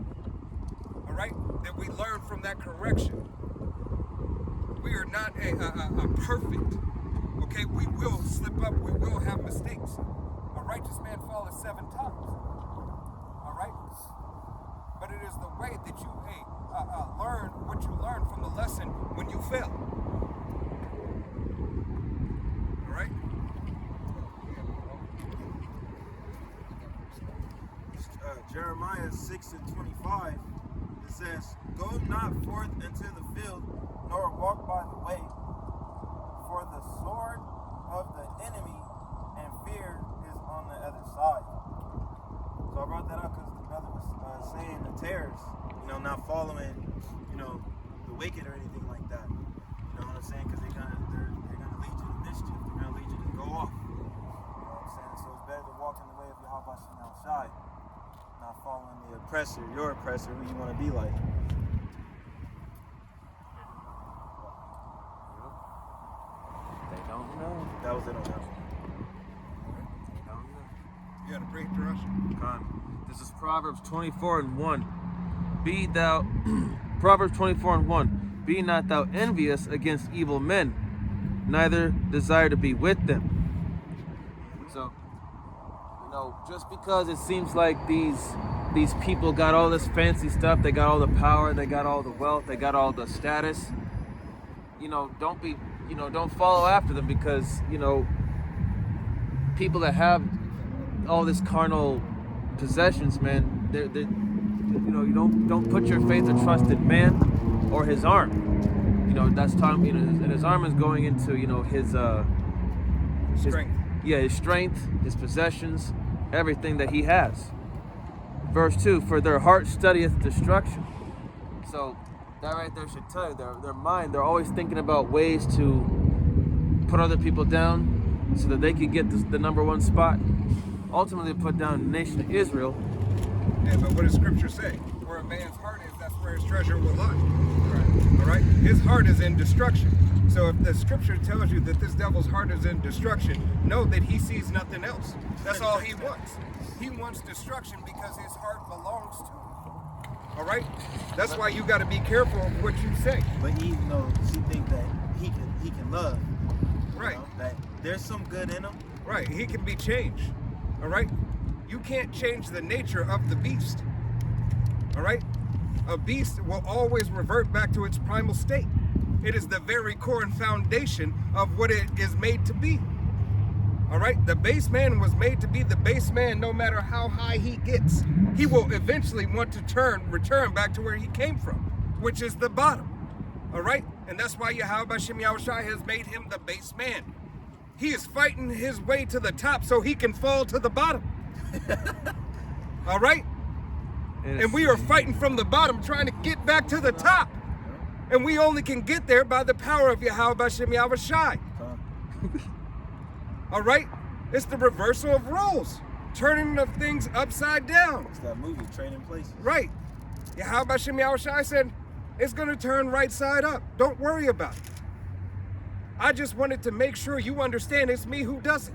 All right? That we learn from that correction. We are not a perfect. Okay? We will slip up. We will have mistakes. A righteous man falleth 7 times. All right? But it is the way that you learn what you learn from the lesson when you fail. 6 and 25, it says, "Go not forth into the field, nor walk by the way, for the sword of the enemy and fear is on the other side." So I brought that up because the brother was saying the tares, not following, the wicked or anything like that. You know what I'm saying? Because they're gonna lead you to mischief. They're gonna lead you to go off. You know what I'm saying? So it's better to walk in the way of Yahweh Shem Al Shai, not following the oppressor, your oppressor, who you want to be like. They don't know. That was it on that one. They don't know. You got to bring it to us. This is Proverbs 24 and 1. Proverbs 24 and 1. Be not thou envious against evil men, neither desire to be with them. So, just because it seems like these people got all this fancy stuff, they got all the power, they got all the wealth, they got all the status, don't follow after them, because, people that have all this carnal possessions, man, you don't put your faith or trust in man or his arm. That's talking, and his arm is going into, his Strength. his strength, his possessions, everything that he has. Verse 2, for their heart studieth destruction. So that right there should tell you, their mind, they're always thinking about ways to put other people down so that they could get the number one spot. Ultimately put down the nation of Israel. Yeah, but what does Scripture say? Where a man's heart is, that's where his treasure will lie. All right? His heart is in destruction. So if the Scripture tells you that this devil's heart is in destruction, know that he sees nothing else. That's all he wants. He wants destruction because his heart belongs to him. All right? That's why you got to be careful of what you say. But even though she think that he can love, Right. that there's some good in him. Right. He can be changed. All right? You can't change the nature of the beast. All right? A beast will always revert back to its primal state. It is the very core and foundation of what it is made to be. All right? The base man was made to be the base man no matter how high he gets. He will eventually want to return back to where he came from, which is the bottom. All right? And that's why Yahweh Shem Yahushua has made him the base man. He is fighting his way to the top so he can fall to the bottom. All right? And we are fighting from the bottom trying to get back to the top. And we only can get there by the power of Yahweh Shem Yahushua. All right? It's the reversal of roles. Turning of things upside down. It's that movie, Trading Places. Right. Yahweh Shem Yahushua said, it's going to turn right side up. Don't worry about it. I just wanted to make sure you understand it's me who does it.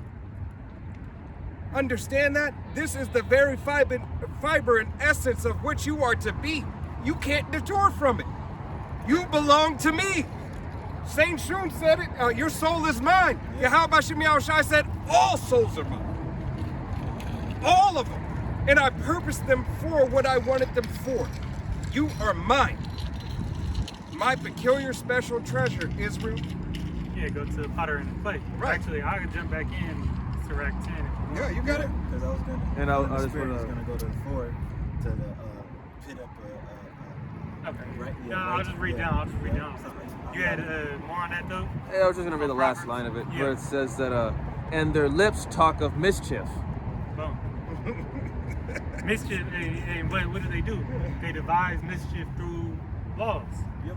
Understand that? This is the very fiber and essence of what you are to be. You can't detour from it. You belong to me. Saint Shun said it, your soul is mine. Yahweh Shem Yahushua said, all souls are mine. All of them. And I purposed them for what I wanted them for. You are mine. My peculiar special treasure, Israel. Yeah, go to Potter and Clay. Right. Actually, I could jump back in to Rack 10 if you want. Yeah, you got it. Because I was gonna. And I the just spirit wanna- was gonna go to the floor to the pit up. Okay. Right, yeah, No, I'll right, just read yeah. down. I'll just read Yeah, down. something. You had more on that though? Hey, I was just gonna read the last line of it, Yeah. where it says that, and their lips talk of mischief. Boom. Mischief, and what do they do? They devise mischief through laws. Yep.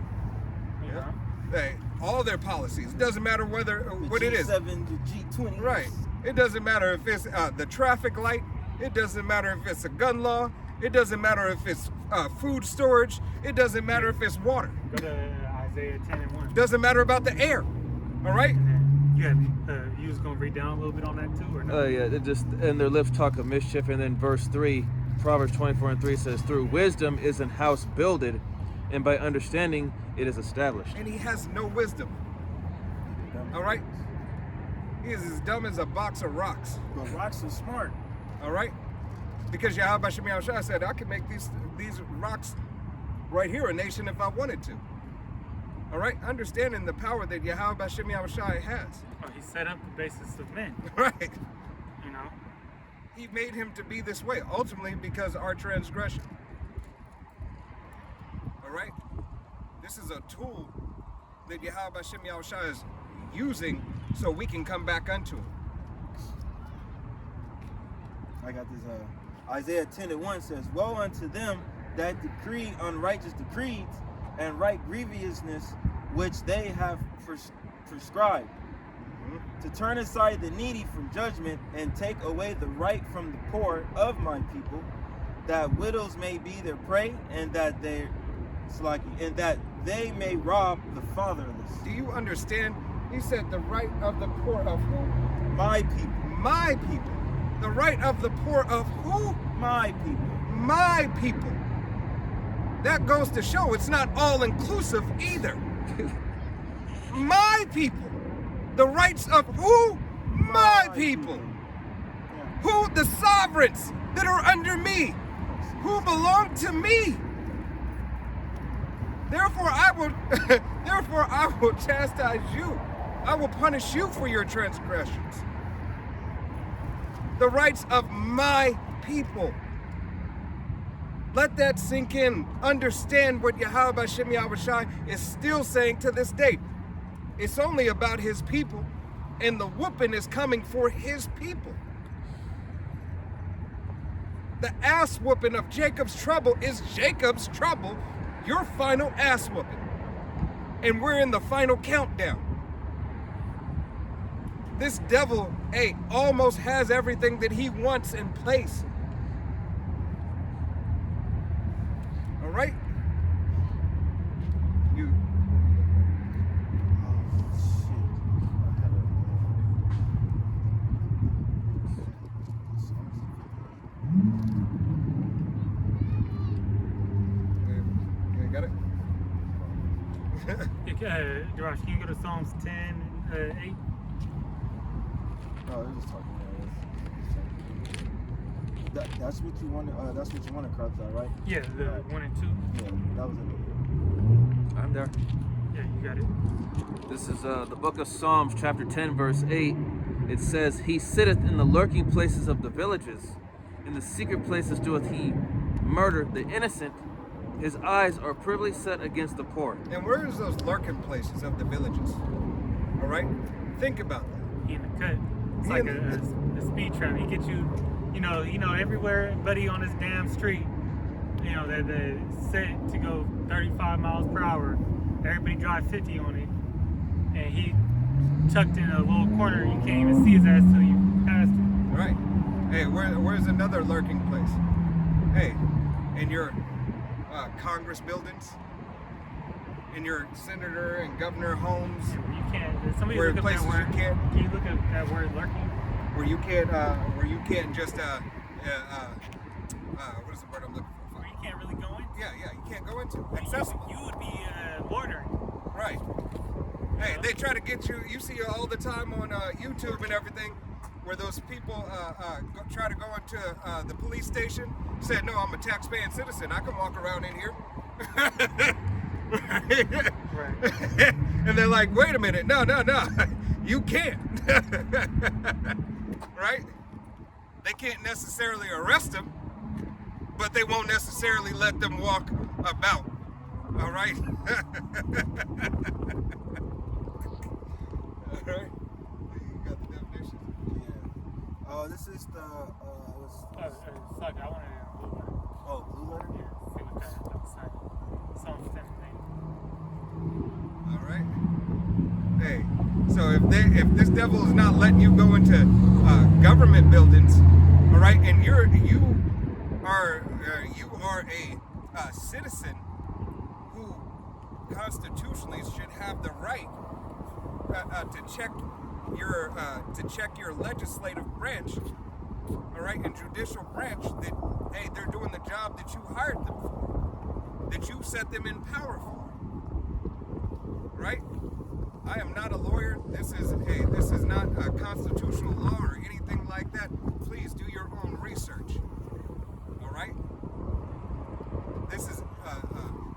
You know? Hey, all their policies. It doesn't matter whether what it is. G7, the G20. Right. It doesn't matter if it's the traffic light. It doesn't matter if it's a gun law. It doesn't matter if it's food storage. It doesn't matter if it's water. Go to Isaiah 10 and 1. It doesn't matter about the air. All right? You was gonna read down a little bit on that too, or no? Yeah, it just, and their lips talk of mischief. And then verse 3, Proverbs 24 and 3 says, through wisdom is an house builded, and by understanding it is established. And he has no wisdom. All right? He is as dumb as a box of rocks. But rocks are smart. All right? Because Yahweh Shem Yahushua said, I can make these rocks right here a nation if I wanted to. All right? Understanding the power that Yahweh Shem Yahushua has. Oh, he set up the basis of men. Right? You know. He made him to be this way, ultimately because our transgression. This is a tool that Yahweh Hashem Yahushua is using so we can come back unto him. I got this. Isaiah 10:1 says, "Woe unto them that decree unrighteous decrees and write grievousness which they have prescribed, to turn aside the needy from judgment and take away the right from the poor of my people, that widows may be their prey, and that they may rob the fatherless." Do you understand? He said the right of the poor of who? My people. My people. The right of the poor of who? My people. My people. That goes to show it's not all inclusive either. My people. The rights of who? My people. Who? The sovereigns that are under me, who belong to me. Therefore I will chastise you. I will punish you for your transgressions. The rights of my people. Let that sink in. Understand what Yahweh Hashem Yahushua is still saying to this day. It's only about his people, and the whooping is coming for his people. The ass whooping of Jacob's trouble is Jacob's trouble, your final ass whooping. And we're in the final countdown. This devil, almost has everything that he wants in place. All right? You. You got it? Josh, can you go to Psalms 10, 8? Oh, they're just talking about this. That's what you wanted. That's what you wanted, Crowdflower, right? Yeah, the 1 and 2. Yeah, that was it. I'm there. Yeah, you got it. This is the book of Psalms, chapter 10, verse 8. It says, "He sitteth in the lurking places of the villages. In the secret places doeth he murder the innocent. His eyes are privily set against the poor." And where is those lurking places of the villages? All right? Think about that. He in the cut. It's like a speed trap. He gets you, you know, everywhere, buddy, on this damn street. You know, that set to go 35 miles per hour. Everybody drive 50 on it, and he tucked in a little corner. You can't even see his ass till you passed it. Right. Hey, where's another lurking place? Hey, in your Congress buildings, in your senator and governor homes, Yeah, where you can't. Somebody where look up that places word. you can't, Can you look up that word lurking? where you can't just what is the word I'm looking for? Where you can't really go in. Yeah, you can't go into. You Accessible. would be loitering. Right. Hey, they try to get you. You see all the time on YouTube and everything, where those people try to go into the police station. Said, "No, I'm a taxpaying citizen. I can walk around in here." Right. And they're like, "Wait a minute, no, you can't." Right? They can't necessarily arrest them, but they won't necessarily let them walk about. All right? All right? You got the definition? Yeah. Oh, this is the. Suck. I wanted it in blue letter. Oh, blue letter. Yeah. See what that say. Psalms 10 thing. All right. Hey, so if this devil is not letting you go into government buildings, all right, and you are a citizen who constitutionally should have the right to check your legislative branch, all right, and judicial branch that they're doing the job that you hired them for, that you set them in power for, right? I am not a lawyer. This is not a constitutional law or anything like that. Please do your own research. All right? This is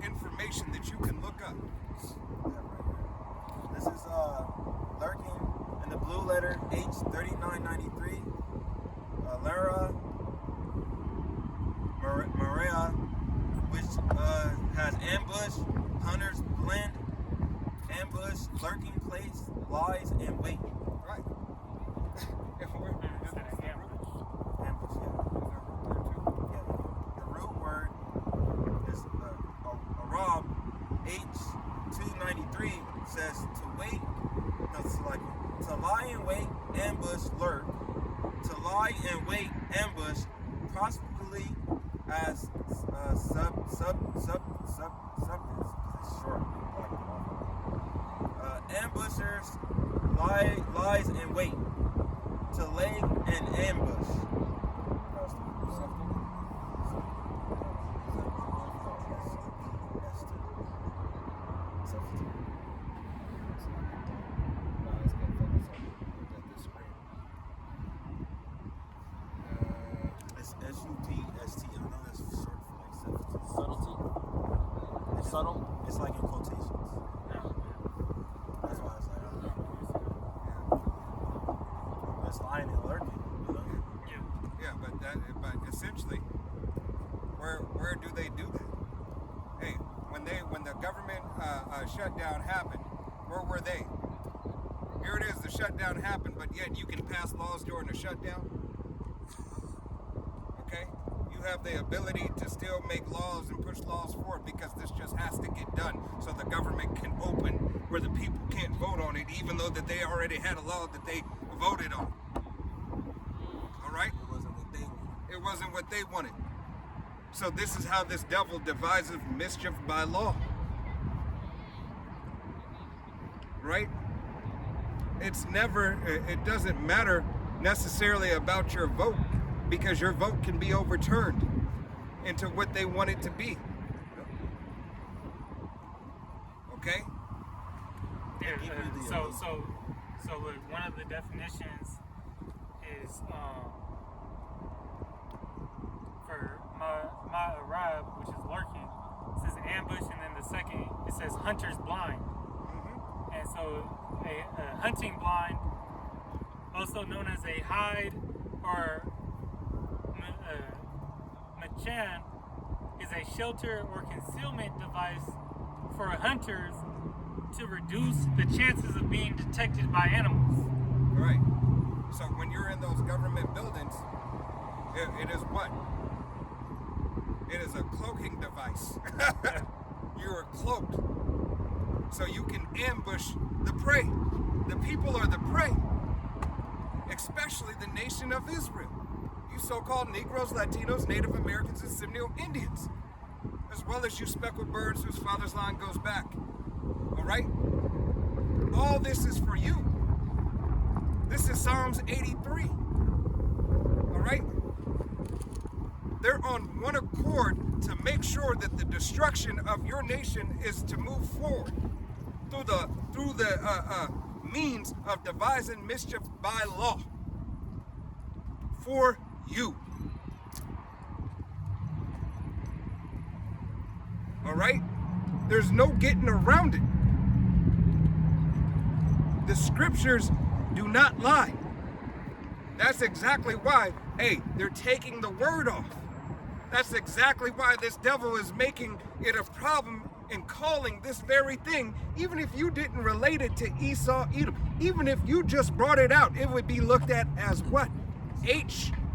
information that you can look up. This is lurking in the blue letter H3993. Lara Maria, which has ambushed hunters ambush, lurking place, lies, and wait. Right. And where is that? Ambush, yeah. Yeah. The root word is Arab H293 says to wait, no, it's like to lie in wait, ambush, lurk. To lie in wait, ambush, possibly as substance. It's short. Ambushers lies in wait. To lay an ambush. It's S-U-B-S-T. I know that's short for like substitute. Subtlety. Subtle. It's like in quotations. That's why it's like, it's lying and lurking, you know? Yeah, but essentially, where do they do that? Hey, when the government shutdown happened, where were they? Here it is, the shutdown happened, but yet you can pass laws during the shutdown. Okay, you have the ability to still make laws and push laws forward because this just has to get done, so the government can open where the people can't vote on it, even though that they already had a law that they voted on. All right. It wasn't what they wanted. So this is how this devil devises mischief by law. Right? It doesn't matter necessarily about your vote, because your vote can be overturned into what they want it to be. Okay? Yeah. So look, one of the definitions is for Ma'arab, which is lurking. It says ambush, and then the second it says hunter's blind. And so a hunting blind, also known as a hide or machan, is a shelter or concealment device for hunters to reduce the chances of being detected by animals. Right. So when you're in those government buildings, it is what? It is a cloaking device. You are cloaked. So you can ambush the prey. The people are the prey. Especially the nation of Israel. You so-called Negroes, Latinos, Native Americans, and Seminole Indians. As well as you speckled birds whose father's line goes back. All right? All this is for you. This is Psalms 83. All right? They're on one accord to make sure that the destruction of your nation is to move forward through the means of devising mischief by law for you. All right? There's no getting around it. The scriptures do not lie. That's exactly why, hey, they're taking the word off. That's exactly why this devil is making it a problem in calling this very thing, even if you didn't relate it to Esau, Edom. Even if you just brought it out, it would be looked at as what?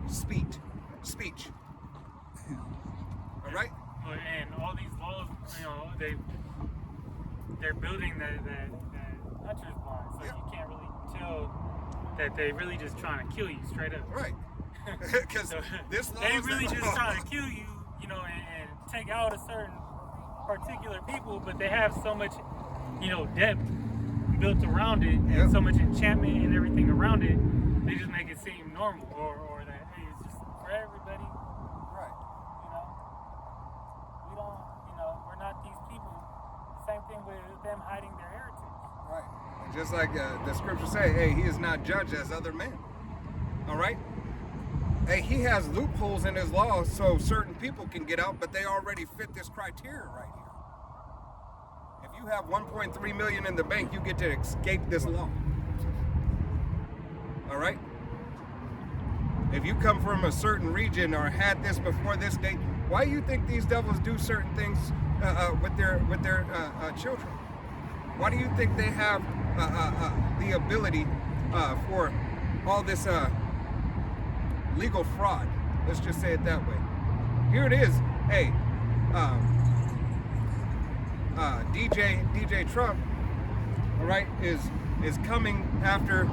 Speech. All right? And all these laws, they're building the hunter's blind, so you can't really tell that they really just trying to kill you straight up. Right. Because So this law they is really the just law. trying to kill you, and take out a certain particular people, but they have so much, depth built around it, and Yep. so much enchantment and everything around it. They just make it seem normal, or that hey, it's just for everybody. Right. We don't, we're not these people. Same thing with them hiding their heritage. Right. And just like the scriptures say, hey, he is not judged as other men. All right? Hey, he has loopholes in his law so certain people can get out, but they already fit this criteria right here. If you have 1.3 million in the bank, you get to escape this law. All right? If you come from a certain region or had this before this date, why do you think these devils do certain things with their children? Why do you think they have the ability for all this legal fraud? Let's just say it that way. Here it is. Hey, DJ Trump, all right, is coming after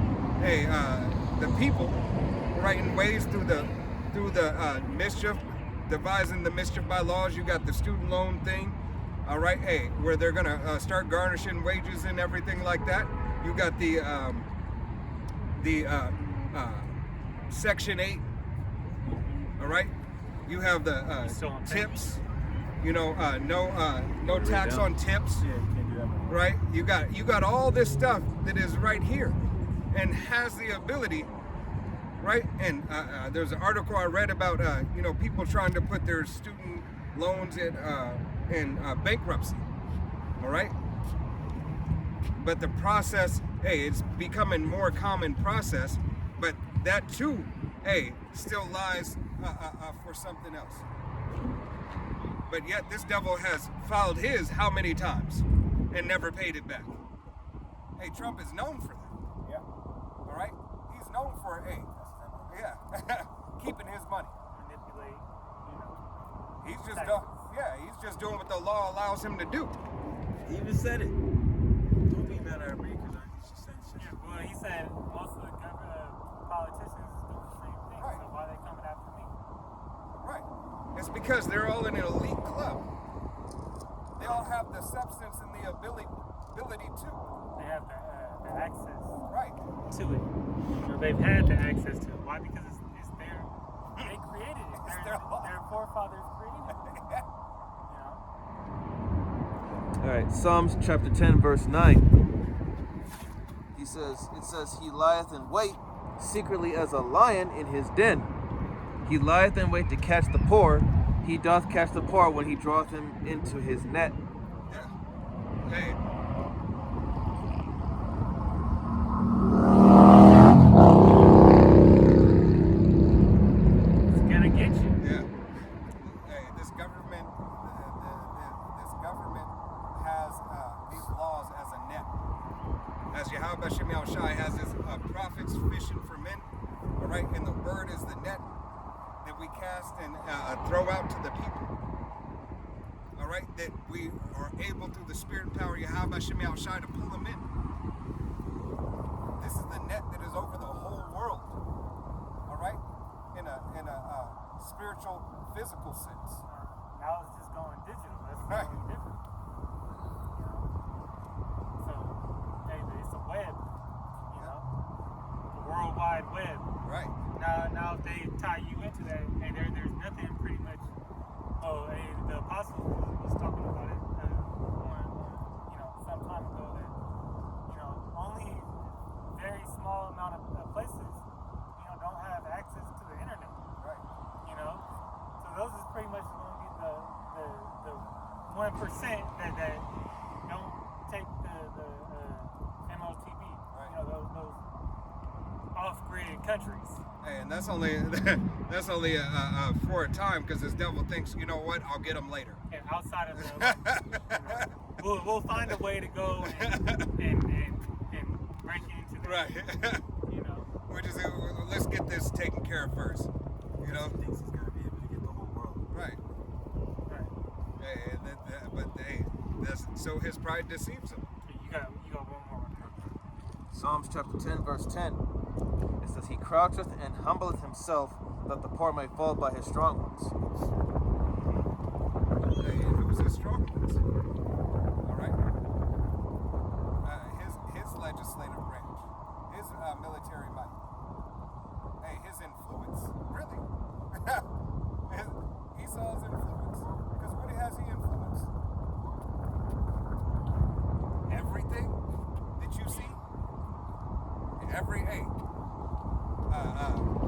the people, right, in ways through the mischief, devising the mischief by laws. You got the student loan thing, all right, hey, where they're gonna start garnishing wages and everything like that. You got the Section 8, all right. You have the tips, you know, no tax on tips, Yeah, you can't do that. right? You got all this stuff that is right here, and has the ability, right? And there's an article I read about you know, people trying to put their student loans in bankruptcy, all right? But the process, hey, it's becoming more common process, but that too, hey, still lies for something else. But yet this devil has filed his how many times and never paid it back. Hey, Trump is known for that. Yeah. All right, he's known for keeping his money. Manipulate, you know. He's just doing what the law allows him to do. He even said it. Don't be mad at me because she said shit. Yeah, well, he said most of the politicians is doing the same thing, Right. so why are they coming after me? Right. It's because they're all in an elite club. They all have the substance and the ability to. They have the access Right. to it. You know, they've had the access to it. Why? Because it's their, they created it. It's their law. Their forefathers created it. Yeah. You know? All right, Psalms chapter 10, verse 9. It says, he lieth in wait secretly as a lion in his den. He lieth in wait to catch the poor. He doth catch the poor when he draweth him into his net. Yeah. Hey. It's gonna get you. Yeah. Hey, this government has these laws as a net. As Yahweh Shem Shai has his prophets fishing for men, all right, and the word is the net that we cast and throw out to the people. All right, that we are able through the spirit and power of Yahweh Shem Shai to pull them in. This is the net that is over the whole world. All right, in a spiritual, physical sense. Now it's just going digital. That's Right. totally different. You know? So, hey, it's a web. You know? The World Wide Web. Right. Now if they tie you into that, hey, there's nothing pretty much. Oh, hey, the apostle was talking about it, you know, some time ago that, you know, only very small amount of places, you know, don't have access to the internet. Right. You know, so those is pretty much going to be the 1% that don't take the MOTB. Right. You know, those off-grid countries. Hey, and that's only for a time, because this devil thinks, you know what, I'll get them later. And outside of the, you know, we'll find a way to go and break into that. Right. You know. Let's get this taken care of first. You know. He thinks he's gonna be able to get the whole world. Right. Right. Hey, so his pride deceives him. You got one more. Psalms chapter 10, verse 10. It says, he croucheth and humbleth himself, that the poor may fall by his strong ones. Hey, who's his strong ones? All right. His legislative branch, his military might. Hey, his influence, really. Esau's influence, because what has he influenced? Everything that you see,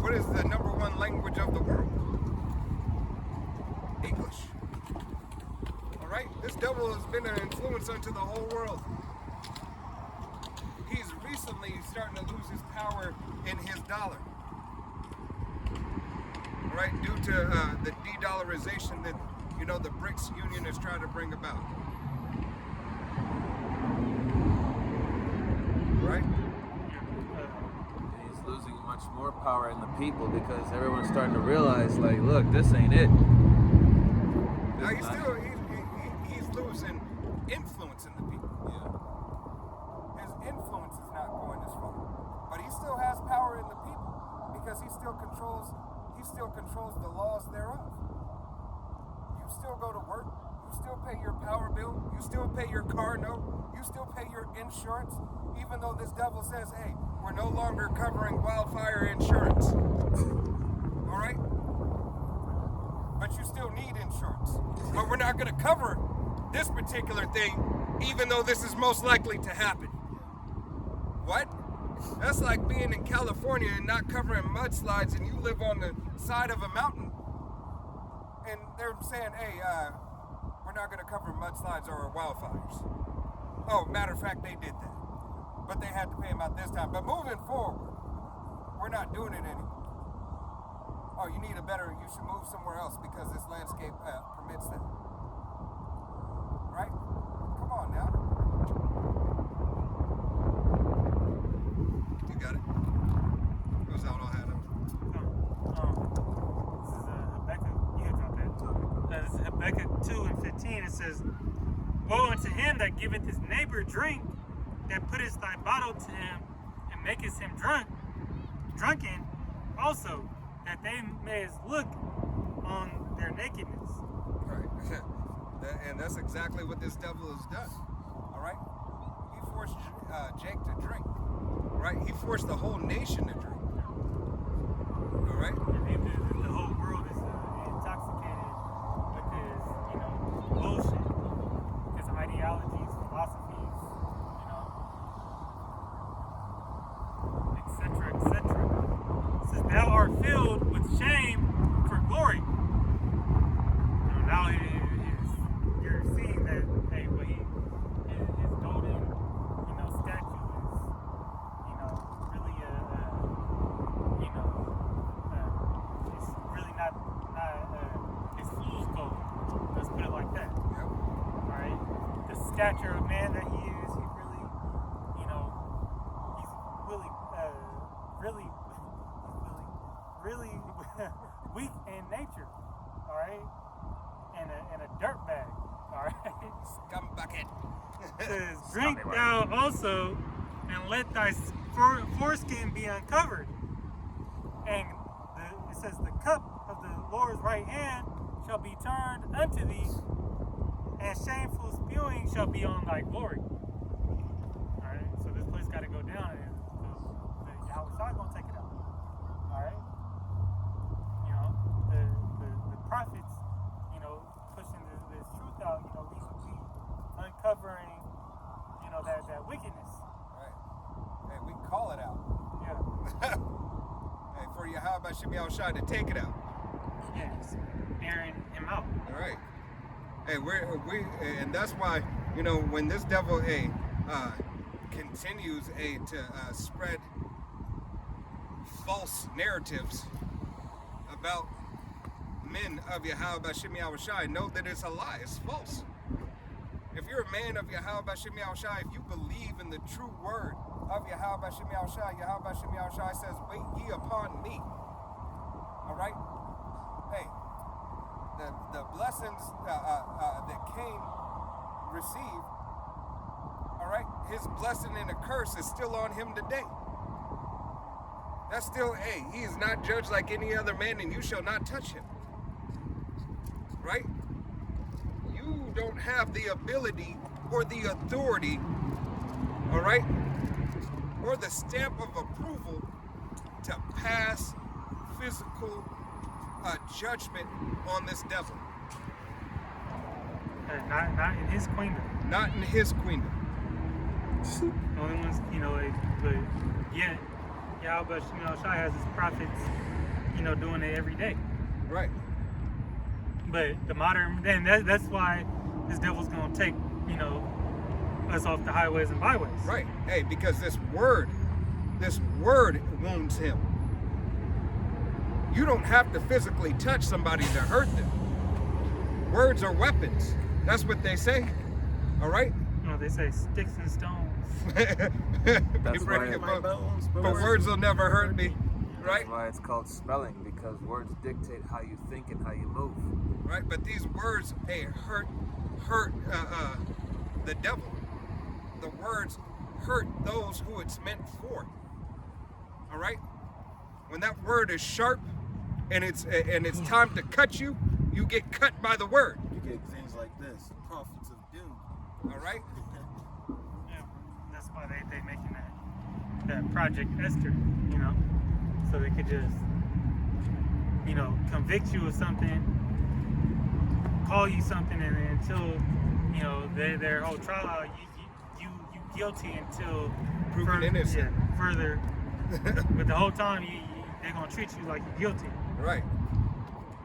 what is the number one language of the world? English. All right, this devil has been an influence unto the whole world. He's recently starting to lose his power in his dollar. All right, due to the de-dollarization that, you know, the BRICS Union is trying to bring about. more power in the people because everyone's starting to realize, like, look, this ain't it. Now he's losing influence in the people. Yeah. His influence is not going as far, but he still has power in the people because he still controls the laws thereof. You still go to work, you still pay your power bill, you still pay your car note, you still pay your insurance, even though this devil says, hey, we're no longer covering wildfire insurance. All right? But you still need insurance. But we're not going to cover this particular thing, even though this is most likely to happen. What? That's like being in California and not covering mudslides, and you live on the side of a mountain, and they're saying, hey, we're not going to cover mudslides or wildfires. Oh, matter of fact, they did that. But they had to pay them out this time. But moving forward, we're not doing it anymore. Oh, you should move somewhere else because this landscape permits that. Right? Come on now. You got it? That was all I had. This is Habakkuk. You can drop that. This is Habakkuk 2:15. It says, "Woe unto him that giveth his neighbor drink, that putteth thy bottle to him, and maketh him drunken, also, that they may look on their nakedness." Right. And that's exactly what this devil has done. All right? He forced Jake to drink. Right? He forced the whole nation to drink. All right? And the whole world is intoxicated with his, bullshit, his ideologies, philosophies, etc., etc. It says, "Thou art filled with shame for glory." Now you're seeing that, hey, what his golden, statue is, really it's really not it's fool's gold. Let's put it like that. Yep. All right. The stature of man that he is, he's really, really weak in nature. All right. And a dirt bag. All right. Scum bucket. Says, "Drink thou also, and let thy foreskin be uncovered." And it says, "The cup of the Lord's right hand shall be turned unto thee, and shameful spewing shall be on thy glory." All right. So this place got to go down, and the Yahweh going to take it out. All right. The prophets, pushing this truth out, we uncovering, that wickedness. Right. Hey, we can call it out. Yeah. Hey, for Yahweh Shemiel Shai to take it out. Yes. Airing him out. All right. Hey, and that's why, when this devil, continues, to spread false narratives about men of Yahweh Shemiel Shai, know that it's a lie. It's false. If you're a man of Yahweh Shemiel Shai, if you believe in the true word of Yahweh Shemiel Shai says, "Wait ye upon me." All right? Hey, the blessings that Cain received, all right, his blessing and a curse is still on him today. That's still, he is not judged like any other man, and you shall not touch him. Right? You don't have the ability or the authority, all right, or the stamp of approval to pass physical judgment on this devil. Not in his queendom. Not in his queendom. The only ones, but yet, Yahweh Shemiel Shai has his prophets, doing it every day. Right. But the modern, and that's why this devil's going to take, us off the highways and byways. Right. Hey, because this word wounds him. You don't have to physically touch somebody to hurt them. Words are weapons. That's what they say. All right? They say sticks and stones. That's break right. your My bones, bones, but words will never hurt me. Right? That's why it's called spelling, because words dictate how you think and how you move. Right? But these words, hey, hurt the devil. The words hurt those who it's meant for. All right? When that word is sharp and it's time to cut you, you get cut by the word. You get things like this, prophets of doom. All right? Yeah, that's why they making that Project Esther, you know, so they could just, you know, convict you of something, call you something, and until, you know, their whole trial out, you guilty until Proven innocent. Yeah, further. But the whole time they're gonna treat you like you're guilty. Right.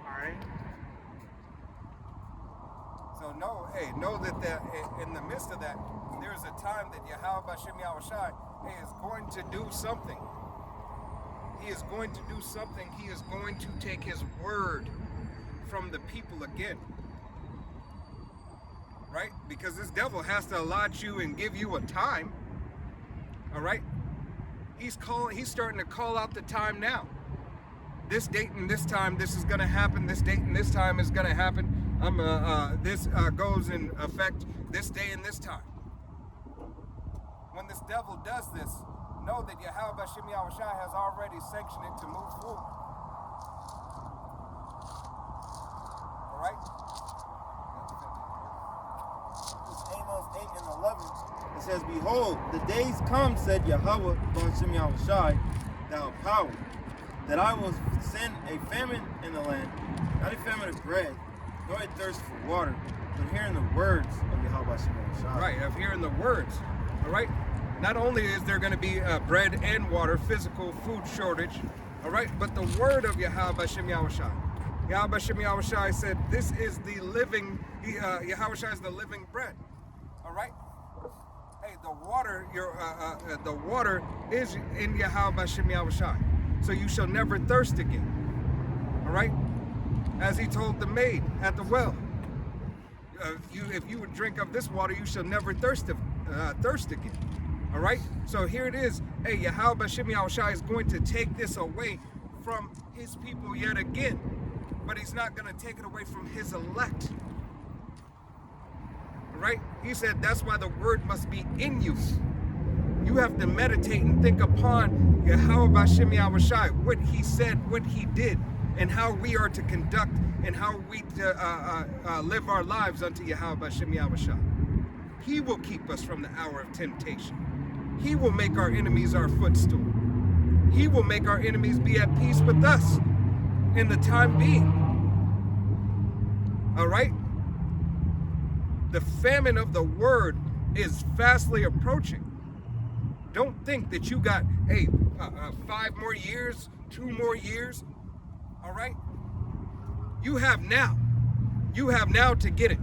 All right. So know that in the midst of that, there's a time that Yahweh Bashem Yahushai is going to do something. He is going to do something. He is going to take his word from the people again. Right? Because this devil has to allot you and give you a time. All right? He's starting to call out the time now. This date and this time, this is going to happen. This date and this time is going to happen. This goes in effect this day and this time. When this devil does this, know that Yahweh Bashem Yahushai has already sanctioned it to move forward. All right? Amos 8 and 11. It says, "Behold, the days come, said Yahweh Bashem Yahushai, thou power, that I will send a famine in the land, not a famine of bread, nor a thirst for water, but hearing the words of Yahweh Bashem Yahushai." Right, of hearing the words. All right? Not only is there going to be bread and water, physical food shortage, all right, but the word of Yahweh Bashem Yahushai. Yahweh Bashem Yahushai said, this is the living, Yahushai is the living bread. All right? Hey, the water is in Yahweh Bashem Yahushai. So you shall never thirst again. All right? As he told the maid at the well, if you would drink of this water, you shall never thirst again. All right? So here it is. Hey, Yahweh Bashem Yahushai is going to take this away from his people yet again. But he's not going to take it away from his elect. All right? He said that's why the word must be in you. You have to meditate and think upon Yahweh Bashem Yahushai, what he said, what he did, and how we are to conduct and how we live our lives unto Yahweh Bashem Yahushai. He will keep us from the hour of temptation. He will make our enemies our footstool. He will make our enemies be at peace with us in the time being. All right? The famine of the word is fastly approaching. Don't think that you got, 5 more years, 2 more years. All right? You have now. You have now to get it.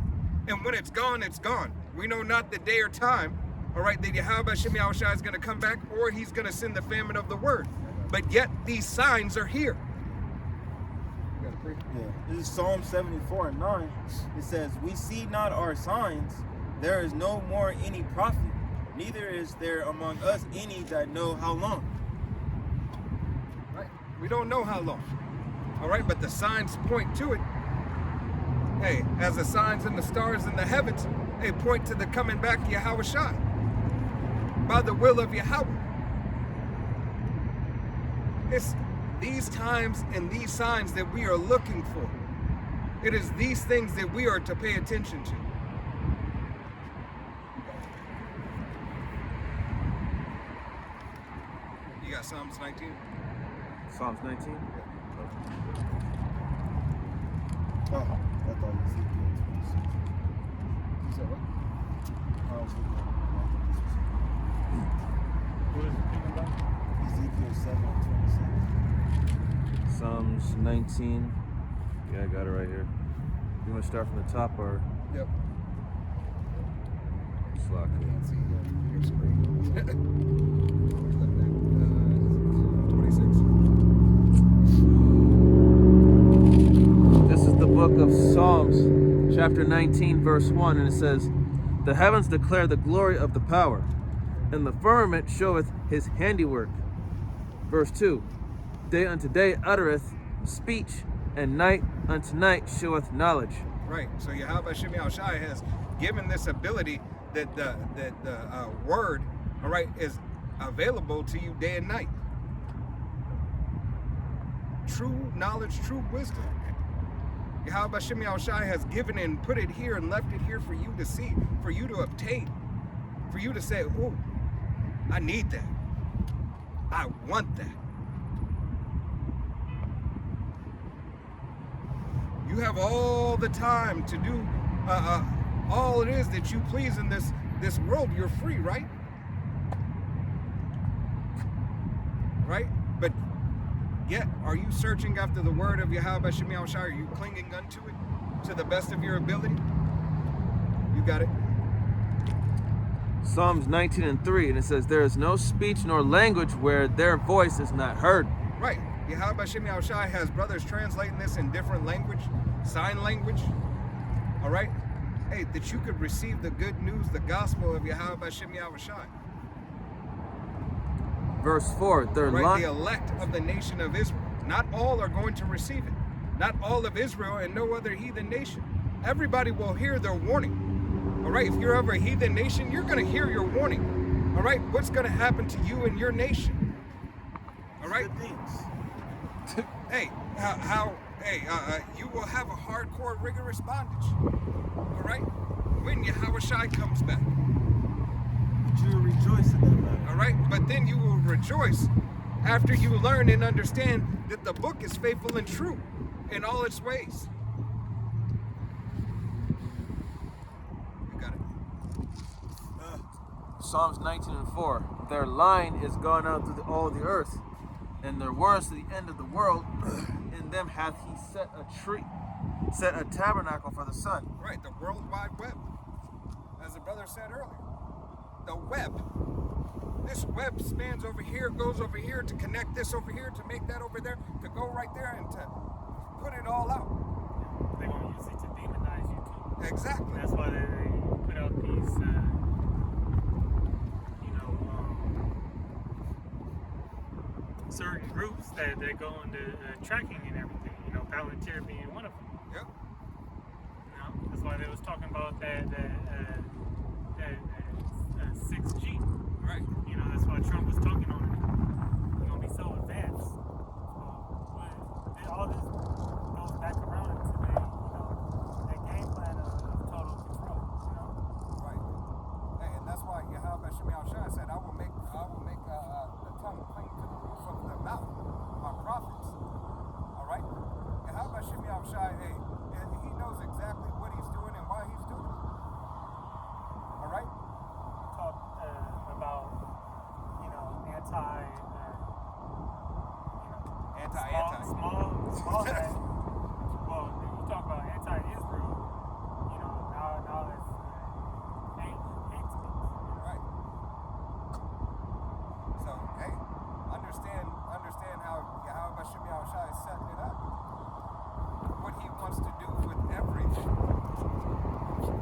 And when it's gone, it's gone. We know not the day or time, all right, that Yahweh Bashem Yahushai is going to come back, or he's going to send the famine of the word. But yet these signs are here. You gotta pray? Yeah. This is Psalm 74 and 9. It says, "We see not our signs. There is no more any prophet. Neither is there among us any that know how long." Right? We don't know how long. All right, but the signs point to it. Hey, as the signs and the stars in the heavens, they point to the coming back of Yahushai by the will of Yahweh. It's these times and these signs that we are looking for. It is these things that we are to pay attention to. You got Psalms 19? Psalms 19. Oh, I thought Ezekiel 26. You said what? I was looking at What is it thinking about? Ezekiel 7 and 26. Psalms 19. Yeah, I got it right here. You want to start from the top or Yep. slack? Can't see your screen. 26. This is the book of Psalms, chapter 19, verse 1, and it says, "The heavens declare the glory of the power, and the firmament showeth his handiwork." Verse 2, day unto day uttereth speech, and night unto night showeth knowledge. Right. So Yahweh Shem Shai has given this ability that the word, all right, is available to you day and night. True knowledge, true wisdom. Yahweh Shem Shai has given and put it here and left it here for you to see, for you to obtain, for you to say, oh, I need that. I want that. You have all the time to do all it is that you please in this world. You're free, right? Right? But yet, are you searching after the word of Yahweh Shem Shai? Are you clinging unto it to the best of your ability? You got it. Psalms 19:3, and it says, there is no speech nor language where their voice is not heard. Right. Yahweh Shem Shai has brothers translating this in different language, sign language. All right? Hey, that you could receive the good news, the gospel of Yahweh Shem Shai. Verse 4, their Right? The elect of the nation of Israel. Not all are going to receive it. Not all of Israel and no other heathen nation. Everybody will hear their warning. All right? If you're of a heathen nation, you're going to hear your warning. All right? What's going to happen to you and your nation? All right? Good things. Hey, you will have a hardcore, rigorous bondage. All right? When Yahweh Shai comes back. But you will rejoice in that matter. All right? But then you will rejoice after you learn and understand that the book is faithful and true in all its ways. You got it. Psalms 19:4, their line is gone out through all the earth, and their words to the end of the world. In them hath he set a tabernacle for the sun. Right, the World Wide Web. As the brother said earlier. The web. This web spans over here, goes over here to connect this over here, to make that over there, to go right there and to put it all out. They're going to use it to demonize you too. Exactly. That's why they put out these, certain groups that go into tracking and everything. Palantir being one of them. Yep. That's why they was talking about that 6G. Right. That's why Trump was talking on it. It's gonna be so advanced. But all this goes back around into that game plan of total control. Right. Hey, and that's why Yahweh Shem Shai said, I will make the tongue cling to the roof of the mouth, my prophets. All right? Yahweh Shem Shai, hey, he knows exactly what he's doing and why he's doing it. All right? Talk about small that. Well, you talk about anti-Israel. Now that's hate speech. Right. So, hey, understand how Yahweh Shem Shai is setting it up. What he wants to do with everything.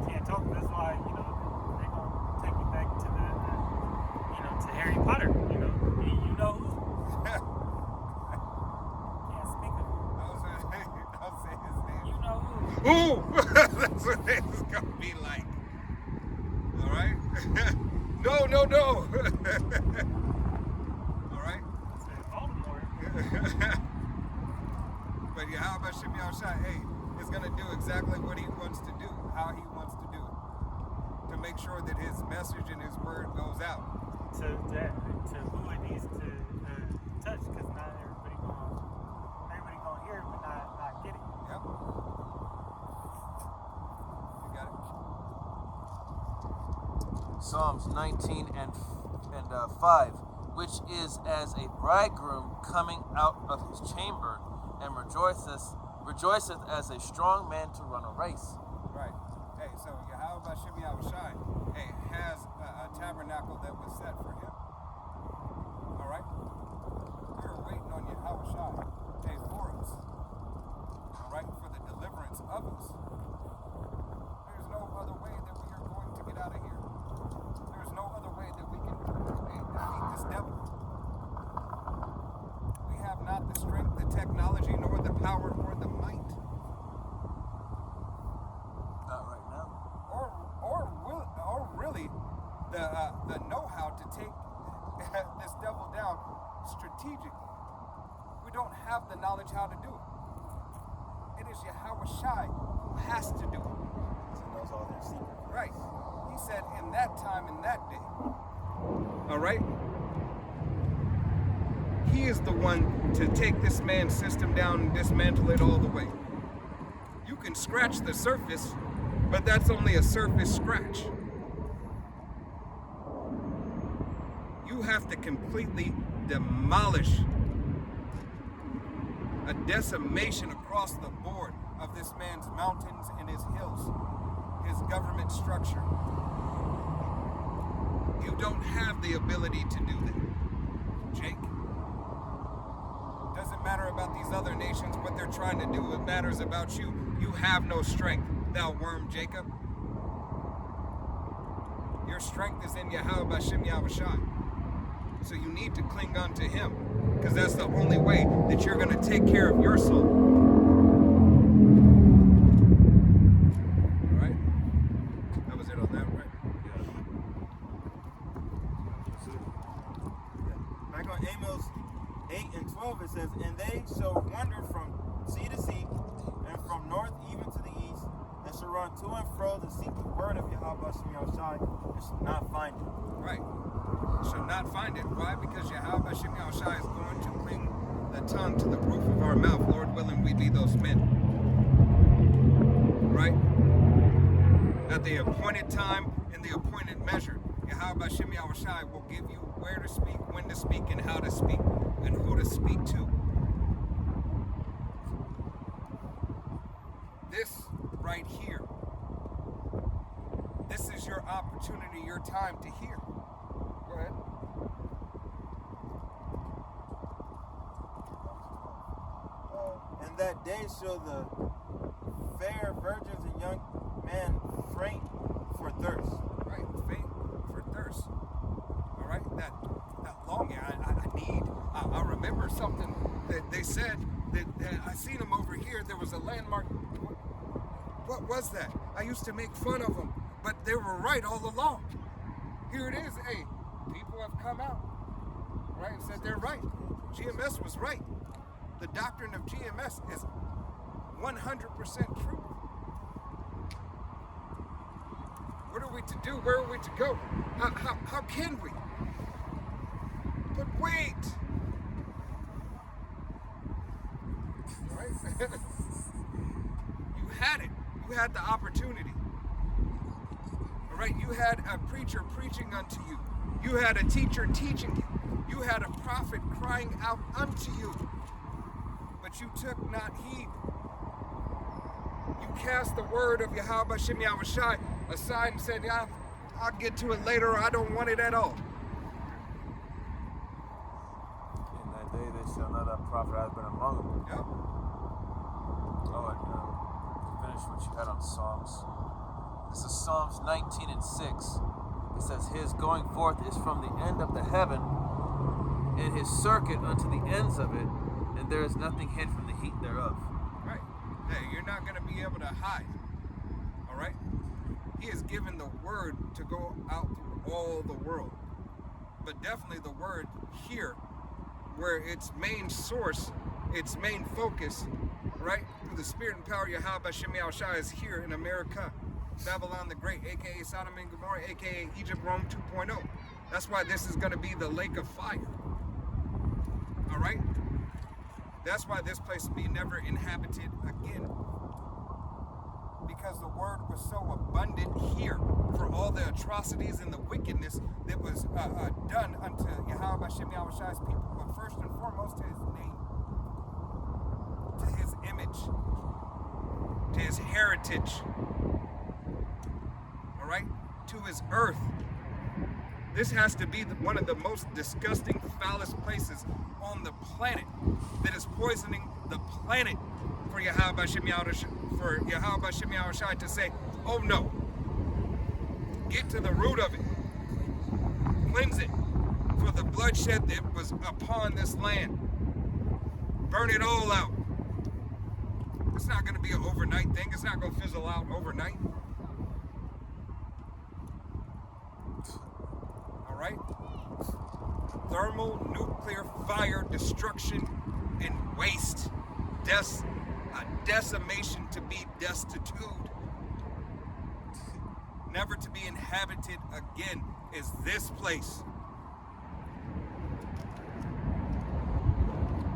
Can't talk. That's why they're gonna take me back to to Harry Potter. You know who? Can't speak of it. Don't say his name. You know who? Ooh! That's what it's gonna be like. All right? No. All right? Say Baltimore. But Yahweh Shem Shai, hey, is gonna do exactly what he wants to do, how he wants to do it, to make sure that his message and his word goes out. To who it needs to touch, because not everybody gonna hear it, but not get it. Yep. You got it. Psalms 19 and 5, which is as a bridegroom coming out of his chamber, and rejoiceth as a strong man to run a race. Right. Hey, so Yahweh Shem Shai, hey, has a tabernacle that was set for him. All right? We're waiting on Yahweh Shai, hey, for us. All right? For the deliverance of us. There's no other way that we are going to get out of here. There's no other way that we can defeat this devil. We have not the the know-how to take this devil down strategically. We don't have the knowledge how to do it. It is Yahweh Shai who has to do it. He knows all their secrets. Right. He said, in that time, in that day. All right? He is the one to take this man's system down and dismantle it all the way. You can scratch the surface, but that's only a surface scratch. You have to completely demolish a decimation across the board of this man's mountains and his hills, his government structure. You don't have the ability to do that, Jake. Doesn't matter about these other nations, what they're trying to do. It matters about you. You have no strength, thou worm Jacob. Your strength is in Yahweh B'Shem Yahushai. So you need to cling on to him, because that's the only way that you're going to take care of your soul. All right? That was it on that, right? Back on Amos 8 and 12, it says, and they shall wander from sea to sea, and from north even to the east, and shall run to and fro to seek the word of Yahweh Shem Yahushai, and shall not find it. Right. Shall not find it. Why? Because Yahweh Shem Yahushai is going to bring the tongue to the roof of our mouth. Lord willing, we be those men. Right? At the appointed time, in the appointed measure, Yahweh Shem Yahushai will give you where to speak, when to speak, and how to speak, and who to speak to. This right here, this is your opportunity, your time to hear. Go ahead. In that day shall the fair virgins and young men faint for thirst. Right, faint for thirst. All right, that longing. I remember something that they said that I seen them over here. There was a landmark. What was that? I used to make fun of them, but they were right all along. Here it is. Hey, people have come out, right, and said they're right. GMS was right. The doctrine of GMS is 100% true. What are we to do? Where are we to go? How can we? But wait. All right? You had it. You had the opportunity. All right? You had a preacher preaching unto you. You had a teacher teaching you. You had a prophet crying out unto you. But you took not heed. You cast the word of Yahweh Shem Yahushai aside and said, yeah, I'll get to it later, or I don't want it at all. In that day they shall not have prophet has been among them. Yep. Oh, and finish what you had on Psalms. This is Psalms 19 and 6. It says, his going forth is from the end of the heaven, and his circuit unto the ends of it, and there is nothing hid from the heat thereof. Right. Hey, you're not going to be able to hide. All right? He has given the word to go out through all the world. But definitely the word here, where its main source, its main focus, right, through the spirit and power of Yahweh Shem Yahushai is here in America. Babylon the Great, aka Sodom and Gomorrah, aka Egypt, Rome 2.0. That's why this is going to be the lake of fire. All right? That's why this place will be never inhabited again. Because the word was so abundant here for all the atrocities and the wickedness that was done unto Yahweh Shem Yahushai's people. But first and foremost, to his name, to his image, to his heritage. All right? To his earth. This has to be one of the most disgusting, foulest places on the planet that is poisoning the planet for Yahweh Shem Yahushai to say, oh no, get to the root of it, cleanse it for the bloodshed that was upon this land, burn it all out. It's not going to be an overnight thing. It's not going to fizzle out overnight. thermonuclear fire, destruction, and waste, a decimation to be destitute, never to be inhabited again, is this place.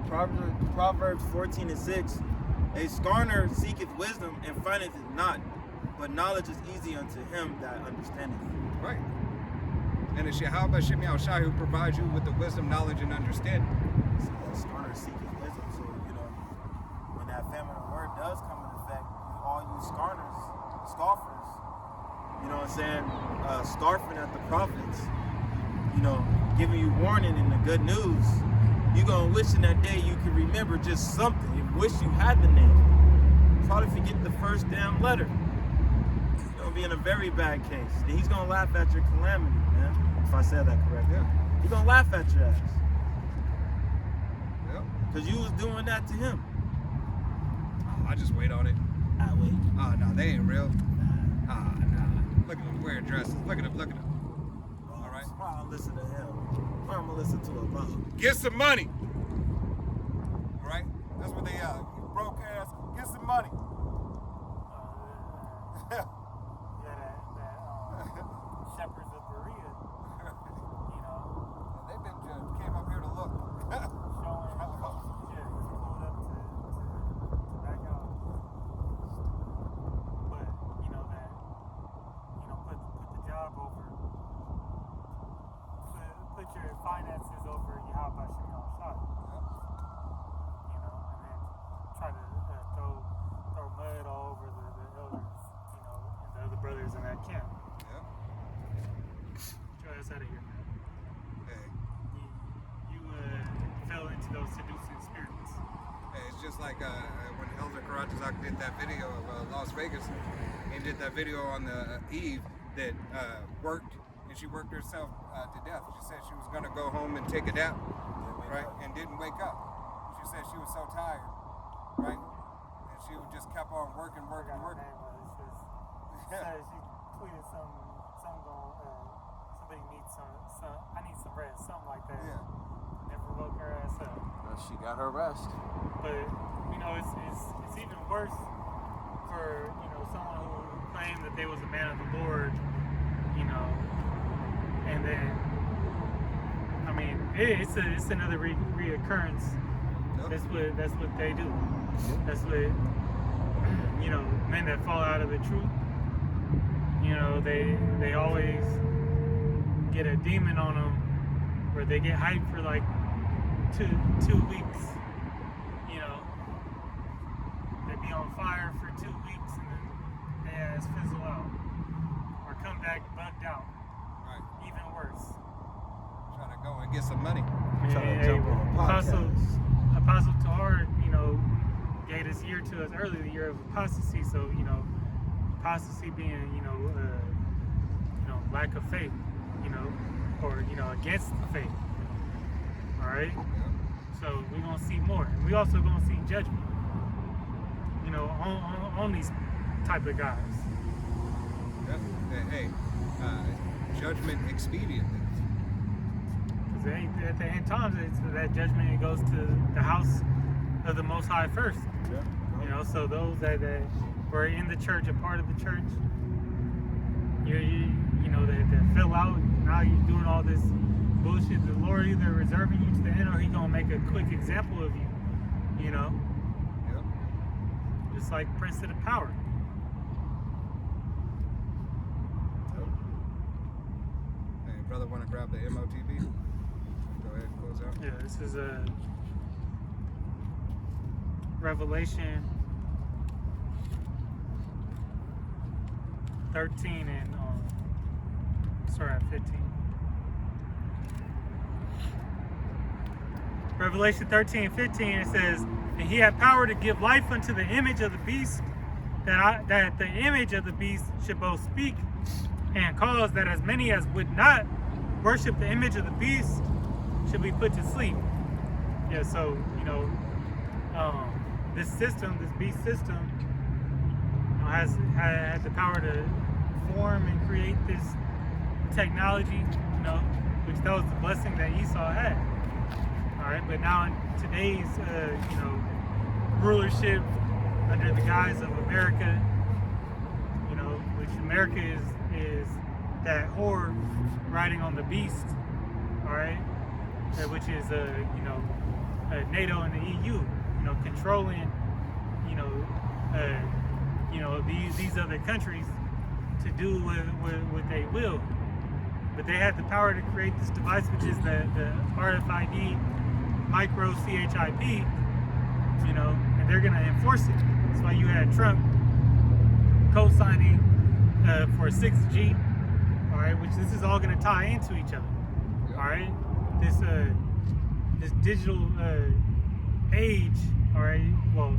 Proverbs 14:6. A scorner seeketh wisdom and findeth it not, but knowledge is easy unto him that understandeth. Right. And it's Yahweh Shem Yahushua who provides you with the wisdom, knowledge, and understanding. So a scorner seeketh wisdom. So, when that feminine word does come in effect, all you scorners, scoffers, you know what I'm saying, scoffing at the prophets, giving you warning and the good news, you're going to wish in that day you could remember just something. You wish you had the name. Probably forget the first damn letter. You're going to be in a very bad case. And he's going to laugh at your calamity, man. If I said that correctly. Yeah. He's going to laugh at your ass. Yep. Because you was doing that to him. Oh, I just wait on it. I wait. Oh, no, they ain't real. Ah, nah. Look at them wearing dresses. Look at them. All right. Why I'm listen to him? Why I'm going to listen to a mom? Get some money. All right? That's what they are. You broke ass. Get some money. Yeah, that Shepherds of Berea, They've been came up here to look. showing, just pulled up to back out. But, put the job over, put your finances over Yahweh Shem Yahushua. And then try to throw mud all over the elders, and the other brothers in that camp. Yep. Get your ass out of here, man. Hey. You fell into those seducing spirits. Hey, it's just like when Elder Karajazak did that video of Las Vegas, and did that video on the Eve that worked, and she worked herself to death. She said she was going to go home and take a nap, right, and didn't wake up. She said she was so tired, right, and she just kept on working. She tweeted somebody needs some, I need some rest, something like that. Yeah. Never woke her ass up. She got her rest. But it's even worse for someone who claimed that they was a man of the Lord, and then it's another reoccurrance. Yep. That's what they do. That's what men that fall out of the truth. They always get a demon on them, where they get hyped for like two weeks. They be on fire for 2 weeks and then they ass fizzle out or come back bugged out. Right. Even worse. Trying to go and get some money. Trying to jump on a podcast. Apostle Tahar, gave this year to us early, the year of apostasy. So, apostasy being, lack of faith, or, against the faith. All right? Yeah. So we're going to see more. And we also going to see judgment, on these type of guys. Yeah. Hey, judgment expediently. Because at the end times, that judgment, it goes to the house of the Most High first. Yeah. So those that were in the church, a part of the church, that fell out, now you're doing all this bullshit. The Lord either reserving you to the end, or He gonna make a quick example of you. Yep. Just like Prince of the Power. Hey, brother, want to grab the MOTB? Go ahead and close out. Yeah, this is a Revelation 13 and sorry, 15. Revelation 13:15, it says, "And he had power to give life unto the image of the beast, that the image of the beast should both speak and cause that as many as would not worship the image of the beast should be put to sleep." Yeah, so this system, this beast system, had the power to form and create this technology, which That was the blessing that Esau had. All right, but now in today's, rulership under the guise of America, which America is that whore riding on the beast, all right, which is NATO and the EU, controlling, these other countries to do what they will. But they have the power to create this device, which is the RFID micro CHIP, and they're gonna enforce it. That's why you had Trump co-signing for 6G, all right, which this is all gonna tie into each other, all right. This digital age, all right. Well,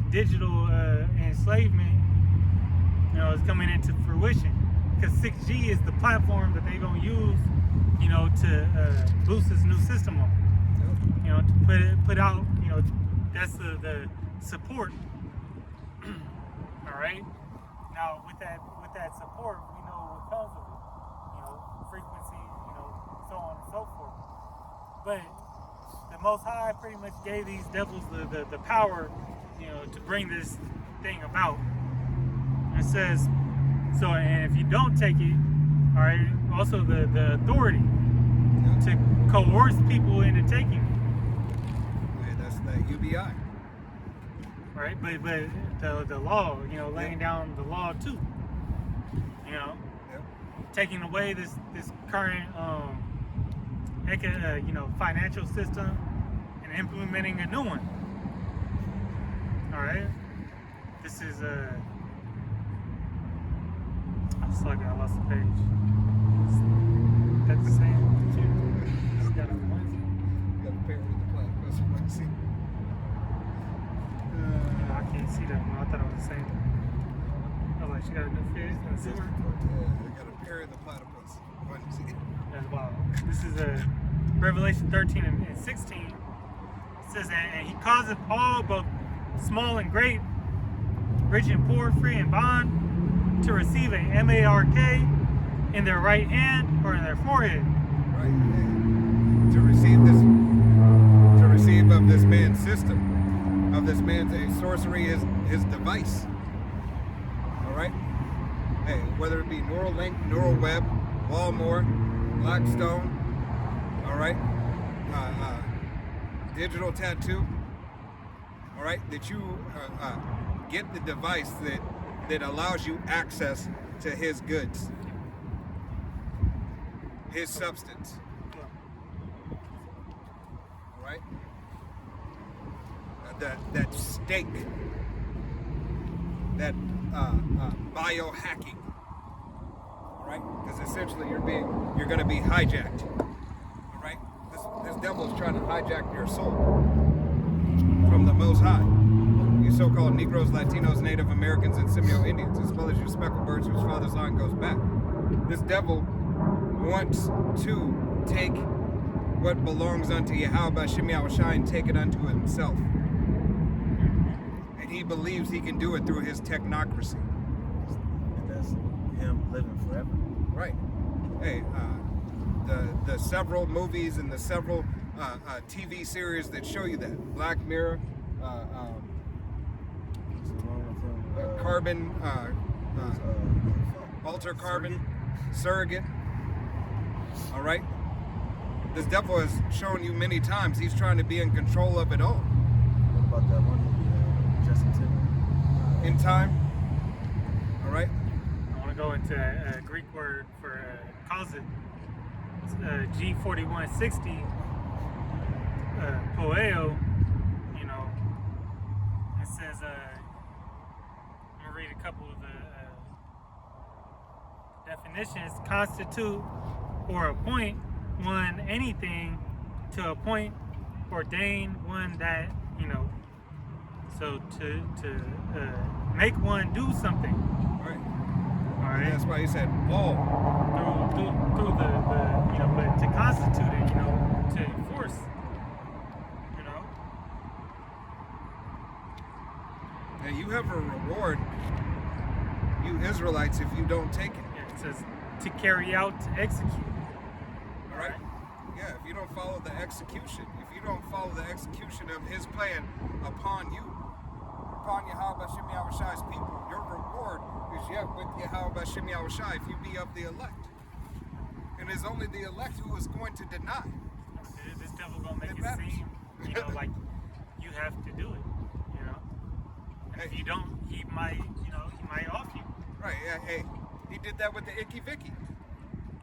digital enslavement, is coming into fruition because 6G is the platform that they're gonna use, to boost this new system on. To put out, that's the support. All right. Now with that support, we know what comes with it. Frequency, so on and so forth. But the Most High pretty much gave these devils the power, to bring this thing about. It says so, and if you don't take it, all right, also the authority to coerce people into taking it. Yeah, that's the UBI. Right, but the law, laying down the law too. Taking away this current financial system and implementing a new one. All right, this is I lost the page. That's the same. You got a You got to pair with the platypus. See? I can't see that one. I thought it was the same. I was like, she got a new fish and a sewer. Yeah, you got to pair the platypus. See? That's wild. This is Revelation 13 and 16. It says, and he causeth all, both small and great, rich and poor, free and bond, to receive a MARK in their right hand or in their forehead. Right. Yeah. To receive of this man's system, of this man's sorcery is his device. All right. Hey, whether it be Neuralink, Neuralweb, Walmart, Blackstone, all right, digital tattoo, all right, that you get the device that allows you access to his goods, his substance, all right, that stake, that biohacking, all right, because essentially you're going to be hijacked, all right. This devil is trying to hijack your soul from the Most High. You so-called Negroes, Latinos, Native Americans, and Seminole Indians, as well as you speckled birds whose father's line goes back. This devil wants to take what belongs unto Yahweh Shem Yahushai and take it unto himself. And he believes he can do it through his technocracy. And that's him living forever. Right. Hey, the several movies and the several TV series that show you that. Black Mirror, Carbon, Alter Carbon, Surrogate. All right. This devil has shown you many times he's trying to be in control of it all. What about that one movie, Justin Timberlake? In time. All right. I want to go into a Greek word for causes. G4160, poeo. It says. I'm gonna read a couple of the definitions. Constitute or appoint one anything to appoint, ordain one that, so to make one do something. Right. All right. That's why he said all. Through the but to constitute it, to enforce, Now you have a reward, you Israelites, if you don't take it. Yeah, it says to carry out, to execute. All right. don't follow the execution, if you don't follow the execution of his plan upon you, upon Yahweh Shem Yahushai's people, your reward is yet with Yahweh Shem Yahushai if you be of the elect. And it's only the elect who is going to deny. This devil gonna make It it matters. seem, like you have to do it, And if you don't, he might off you. Right, yeah, hey, he did that with the Icky Vicky.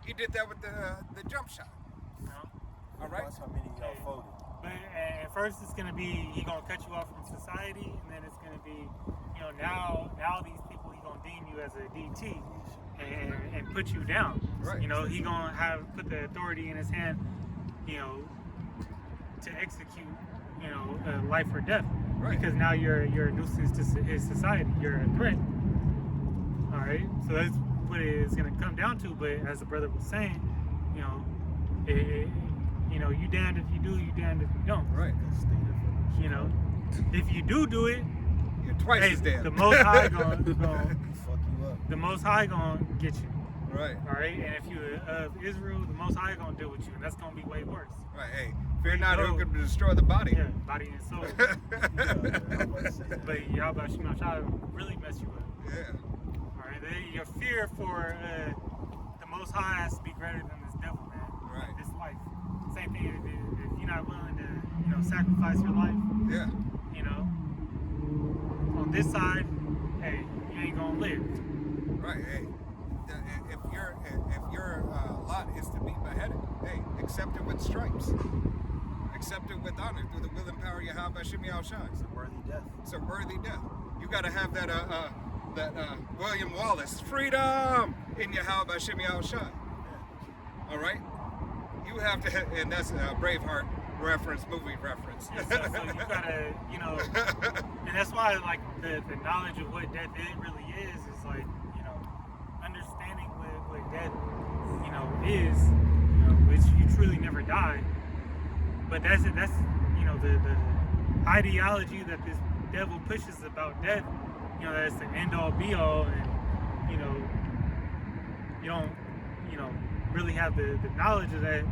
He did that with the jump shot. All right? That's how many of y'all folded. But at first it's gonna be he gonna cut you off from society, and then it's gonna be, now these people he gonna deem you as a DT and put you down. Right. He gonna put the authority in his hand, to execute, life or death. Right. Because now you're a nuisance to his society. You're a threat. All right. So that's what it's gonna come down to. But as the brother was saying, you damned if you do, you damned if you don't. Right. If you do it, You're twice as damn. the Most High gonna Fuck you up. the Most High gonna get you. Right. All right. And if you of Israel, the Most High gonna deal with you, and that's gonna be way worse. Right, hey, fear not who can destroy the body. Yeah, body and soul. But Yahweh Shem Shai really mess you up. Yeah. All right. Your fear for the Most High has to be greater than this devil, man. Right. This life. Same thing. If you're not willing to, sacrifice your life, Yeah. on this side, hey, you ain't gonna live. Right, hey. If your lot is to be beheaded, hey, accept it with stripes. Accept it with honor through the will and power of Yahweh Shem Yahushai. It's a worthy death. It's a worthy death. You got to have that William Wallace freedom in Yahweh Shem Yahushai. All right, you have to, and that's a Braveheart reference, movie reference. So you gotta, and that's why, like, the knowledge of what death really is like, understanding what death, is, which you truly never die. But that's the ideology that this devil pushes about death, that's the end all be all, and, you don't, really have the knowledge of that,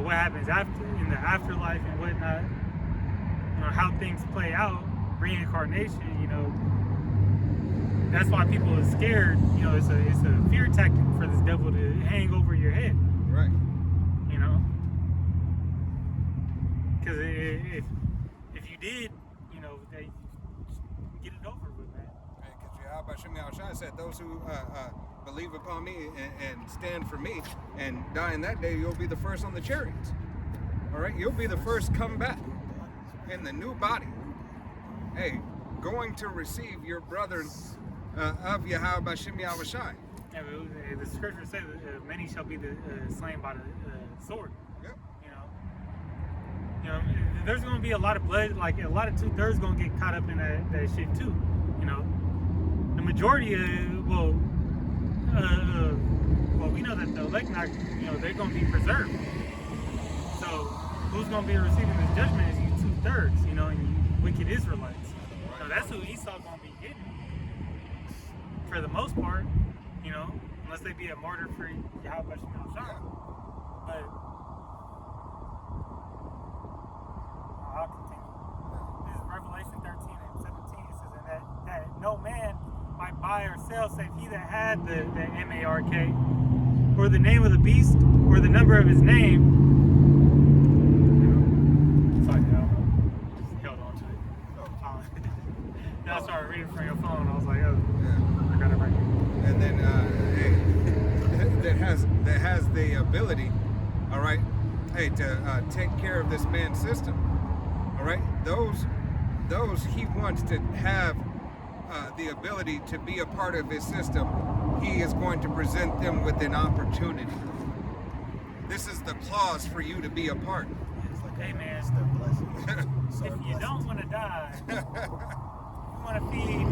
what happens in the afterlife and whatnot, how things play out, reincarnation, that's why people are scared, it's a fear tactic for this devil to hang over your head, Right. because if you did, they get it over with, man. Because Yahweh Shem Yahushai said, those who believe upon me and stand for me and die in that day, you'll be the first on the chariots. All right? You'll be the first come back in the new body. Hey, going to receive your brethren of Yahweh Shem Yahushai. Yeah, the scripture says that many shall be slain by the sword. Yep. There's going to be a lot of blood, like a lot of 2/3 going to get caught up in that shit too. The majority well, we know that the elect not, they're going to be preserved. So who's going to be receiving this judgment is you 2/3, and you wicked Israelites. So that's who Esau going to be getting. For the most part, unless they be a martyr for Yahweh Shem Shai. But I'll continue. This is Revelation 13 and 17. It says that no man might buy or sell save he that had the M-A-R-K, or the name of the beast, or the number of his name. Sorry, I just held on to it. Then I started reading from your phone. I was like, oh, I got it right here. And then that has the ability, all right, hey, to take care of this man's system. All right, those he wants to have the ability to be a part of his system, he is going to present them with an opportunity. This is the clause for you to be a part. It's like Hey, man. it's their blessing. It's our If you blessing. don't want to die, you want to feed,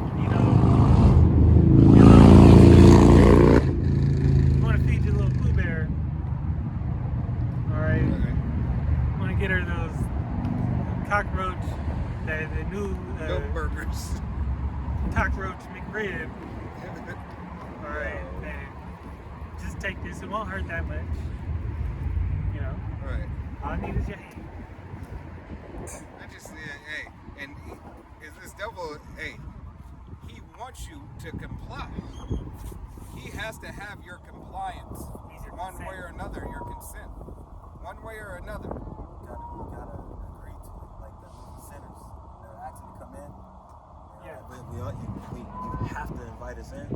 you want to feed your little Pooh Bear. All right. You want to get her those cockroach, the new Milk burgers. cockroach McRib. All right, then just take this. It won't hurt that much. Right. I need is your hand. I just said, hey, and is this devil, hey, he wants you to comply. He has to have your compliance. He's your One consent. way or another, your consent. One way or another. You gotta agree to it. Like the sinners, they're asking to come in. Yeah. You have to invite us in.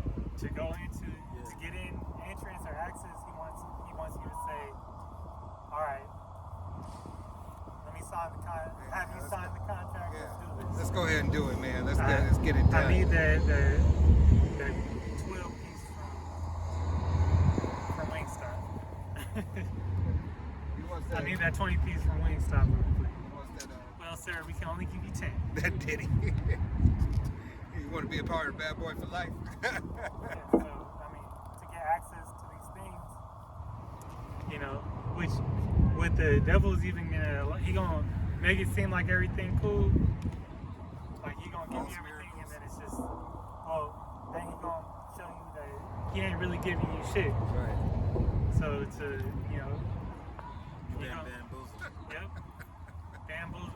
To go into, Yeah. to get in entrance or access, he wants you to say, all right, let me sign the contract. Have you sign the contract? Yeah. Let's do this. Let's go ahead and do it, man. Let's I- get it done. I need the 12 piece from Wingstop. He wants I that, need that 20 piece from Wingstop real quick. he wants that, Well, sir, we can only give you 10. that ditty. You want to be a part of Bad Boy for Life? Yeah, so, I mean, to get access to these things, you know, which with the devil's even he gonna make it seem like everything cool. Like he gonna give you everything and then it's just, well, then he gonna show you that he ain't really giving you shit. Right. So to, you know, Bamboozled. yep, bamboozle.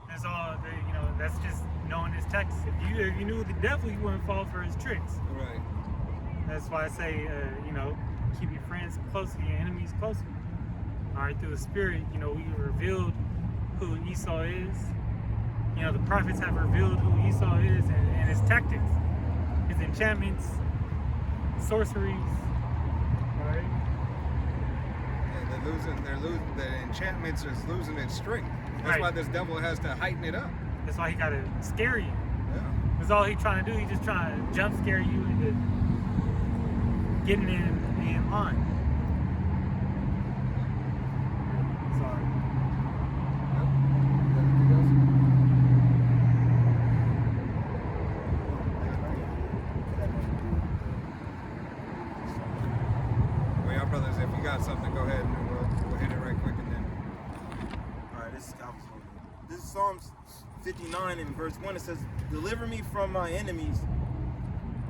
That's all. You know, that's just knowing his tactics. If you knew the devil, you wouldn't fall for his tricks. Right. That's why I say, you know, keep your friends close to your enemies closer. All right, through the Spirit, you know, we revealed who Esau is. You know, the prophets have revealed who Esau is and his tactics, his enchantments, sorceries. All right. Yeah, they're losing, the enchantments is losing its strength. That's Right. why this devil has to heighten it up. That's why he gotta scare you. Yeah. That's all he trying to do. He just trying to jump scare you into getting in line. Sorry. Well, y'all brothers, if you got something, go ahead and we'll hit it right quick and then. All right, this is Psalms 59 in verse 1. It says, "Deliver me from my enemies,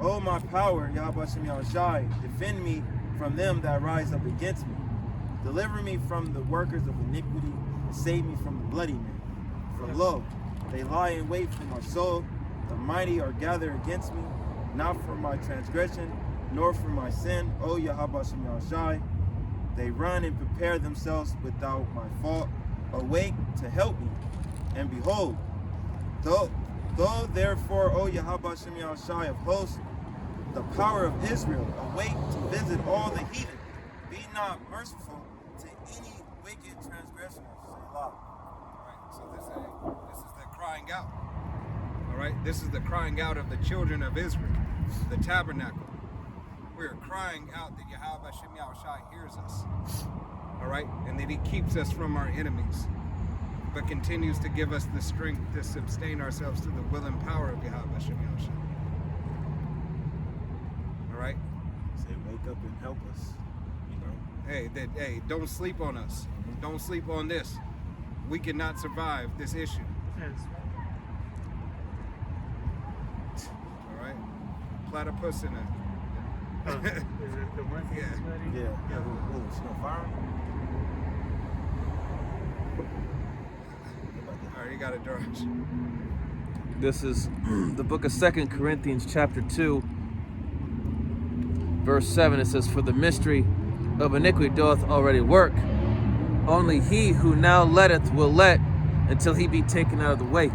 O my power, Yahweh Shem Yahushai. Defend me from them that rise up against me. Deliver me from the workers of iniquity, and save me from the bloody man. For lo, they lie in wait for my soul. The mighty are gathered against me, not for my transgression, nor for my sin, O Yahweh Shem Yahushai. They run and prepare themselves without my fault. Awake to help me. And behold, though therefore, O Yahweh Shem Yahushai of hosts, the power of Israel, awake to visit all the heathen. Be not merciful to any wicked transgressors." Selah. Right. So this is the crying out. All right. This is the crying out of the children of Israel, the tabernacle. We are crying out that Yahweh Shem Yahushai hears us. All right, and that He keeps us from our enemies, but continues to give us the strength to sustain ourselves through the will and power of Yahweh Shem Yahushai. All right. Say, wake up and help us. You know. Hey, don't sleep on us. Don't sleep on this. We cannot survive this issue. Yes. All right. Platypus in it. Is it the one thing? Yeah. Yeah. Ooh, she gonna fire him? All right, you got it, George. This is the book of 2 Corinthians chapter 2, verse 7. It says, "For the mystery of iniquity doth already work. Only he who now letteth will let until he be taken out of the way."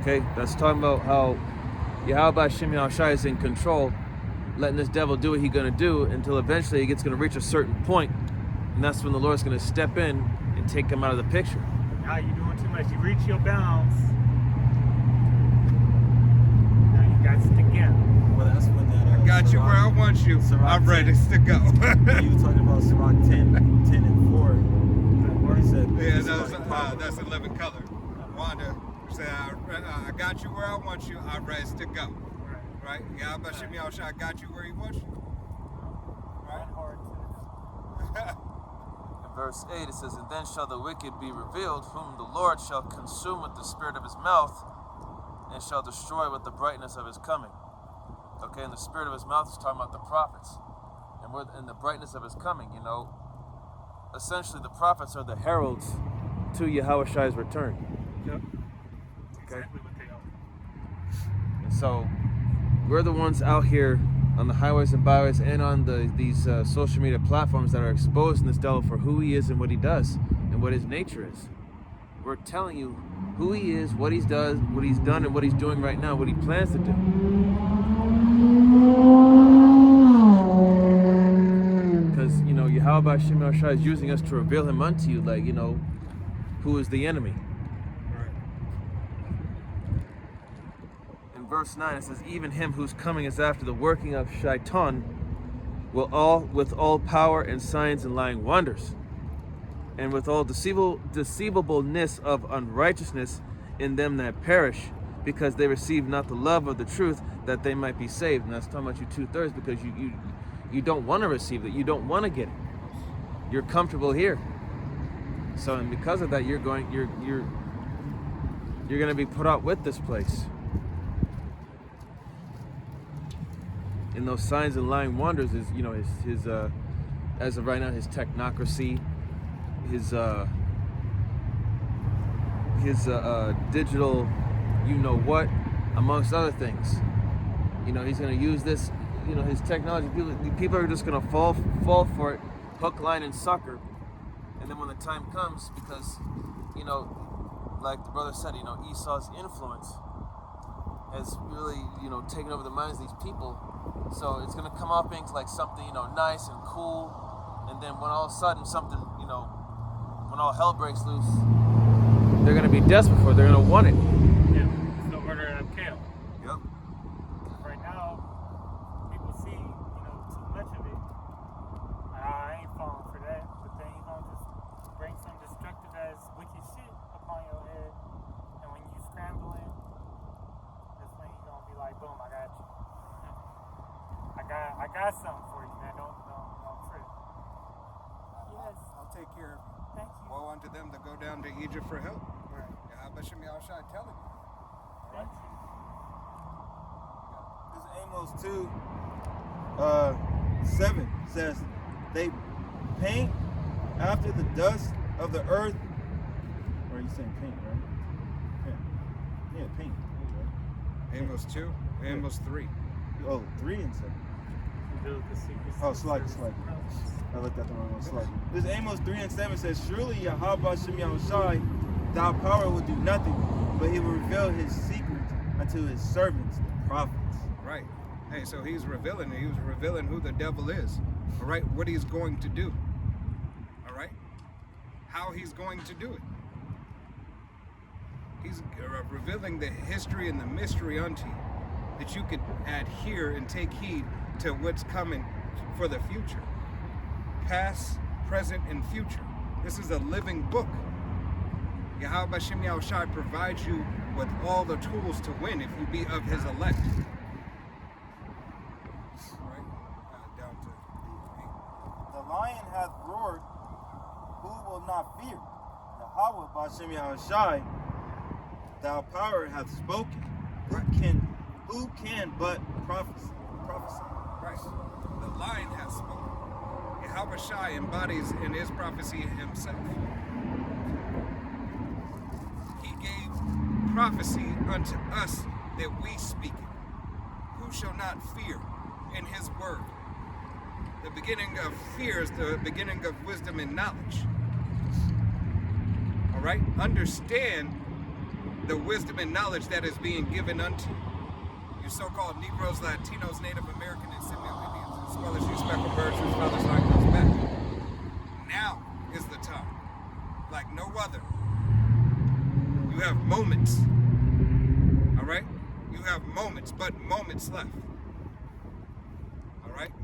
Okay, that's talking about how Yahweh Shem Yahushai is in control, letting this devil do what he's going to do until eventually it's going to reach a certain point, and that's when the Lord's going to step in and take him out of the picture. Now you're doing too much. You reach your bounds. Now you got to stick in. Well, that's when that. Got you where I want you. I'm ready to go. You were talking about Sirach 10 and 4. Where he said, Yeah, it's like power. that's 11 color. Wanda said, I got you where I want you. I'm ready to go. Right? Yeah, I'm Shem Yahushai, I got you where he wants you. Right hard to. In verse 8 it says, "And then shall the wicked be revealed, whom the Lord shall consume with the spirit of his mouth, and shall destroy with the brightness of his coming." Okay, and the spirit of his mouth is talking about the prophets. And we're in the brightness of his coming, you know. essentially the prophets are the heralds to Yahushai's return. Yep. Okay. Exactly what they are. And so we're the ones out here on the highways and byways and on these social media platforms that are exposing this devil for who he is and what he does and what his nature is. We're telling you who he is, what he's done, and what he's doing right now, what he plans to do. Because, you know, Yahweh Hashem Yahushua is using us to reveal him unto you, like, you know, who is the enemy. Right. In verse 9 it says, even him whose coming is after the working of Shaitan will all with all power and signs and lying wonders, and with all deceivableness of unrighteousness in them that perish, because they receive not the love of the truth, that they might be saved. And that's talking about you 2/3, because you don't want to receive it, you don't want to get it. You're comfortable here. So, and because of that, you're going to be put out with this place. And those signs and lying wonders is, you know, his as of right now, his technocracy, his digital, you know what, amongst other things. You know, he's going to use this, you know, his technology. People are just going to fall for it, hook, line, and sucker. And then when the time comes, because, you know, like the brother said, you know, Esau's influence has really, you know, taken over the minds of these people. So it's going to come off being like something, you know, nice and cool. And then when all of a sudden something, you know, when all hell breaks loose, they're going to be desperate for it. They're going to want it. Yeah. It's the order of chaos. Yep. Right now, people see, you know, too much of it. I ain't falling for that. But then you're going to just bring some destructive ass wicked shit upon your head. And when you scrambling, that's when you're going to be like, boom, I got you. I got something for you, man. Don't trip. Yes. I'll take care of you. Thank you. Woe unto them that go down to Egypt for help. Right. Yahweh Shem Yahushua telling you. Thank you. This Amos 2, 7 says, they paint after the dust of the earth. Or are you saying paint, right? Yeah, paint. Right? Amos 2, Amos 3. Oh, 3 and 7. Build the secret Oh, slightly. I looked at the wrong one, slightly. This Amos 3 and 7 says, surely Yahweh Shem Yahushai, thy power will do nothing, but he will reveal his secret unto his servants, the prophets. Right. Hey, so he was revealing who the devil is. All right, what he's going to do. All right, how he's going to do it. He's revealing the history and the mystery unto you, that you could adhere and take heed to what's coming for the future. Past, present, and future. This is a living book. Yahweh Shem Yahushai provides you with all the tools to win if you be of his elect. Right? Down to 8. The lion hath roared, who will not fear? Yahweh Bashem Yahushai, thou power hath spoken. Who can but prophesy? Right. The lion has spoken. Yahweh Shai embodies in his prophecy himself. He gave prophecy unto us that we speak it. Who shall not fear in his word? The beginning of fear is the beginning of wisdom and knowledge. All right? Understand the wisdom and knowledge that is being given unto you. You so-called Negroes, Latinos, Native American, and Seminole Indians, as well as you speckled birds whose father's line goes back. Now is the time, like no other. You have moments, all right? You have moments, but moments left, all right?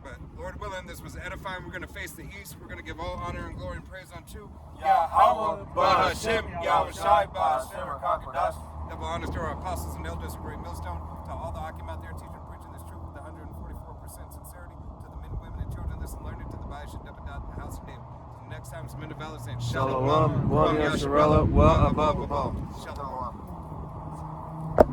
But Lord willing, this was edifying. We're going to face the east. We're going to give all honor and glory and praise unto Yahweh Bashem Yahushai Bashem Rakakadash. Double honors to our apostles and elders of Great Millstone, to all the Akim out there teaching and preaching this truth with 144% sincerity, to the men, women, and children listen, learning, to the Ba'ish and Depadat, the house of David. To the next time, it's men of valor saying, Shalom, Shalom, Yasharella, well above. Shalom.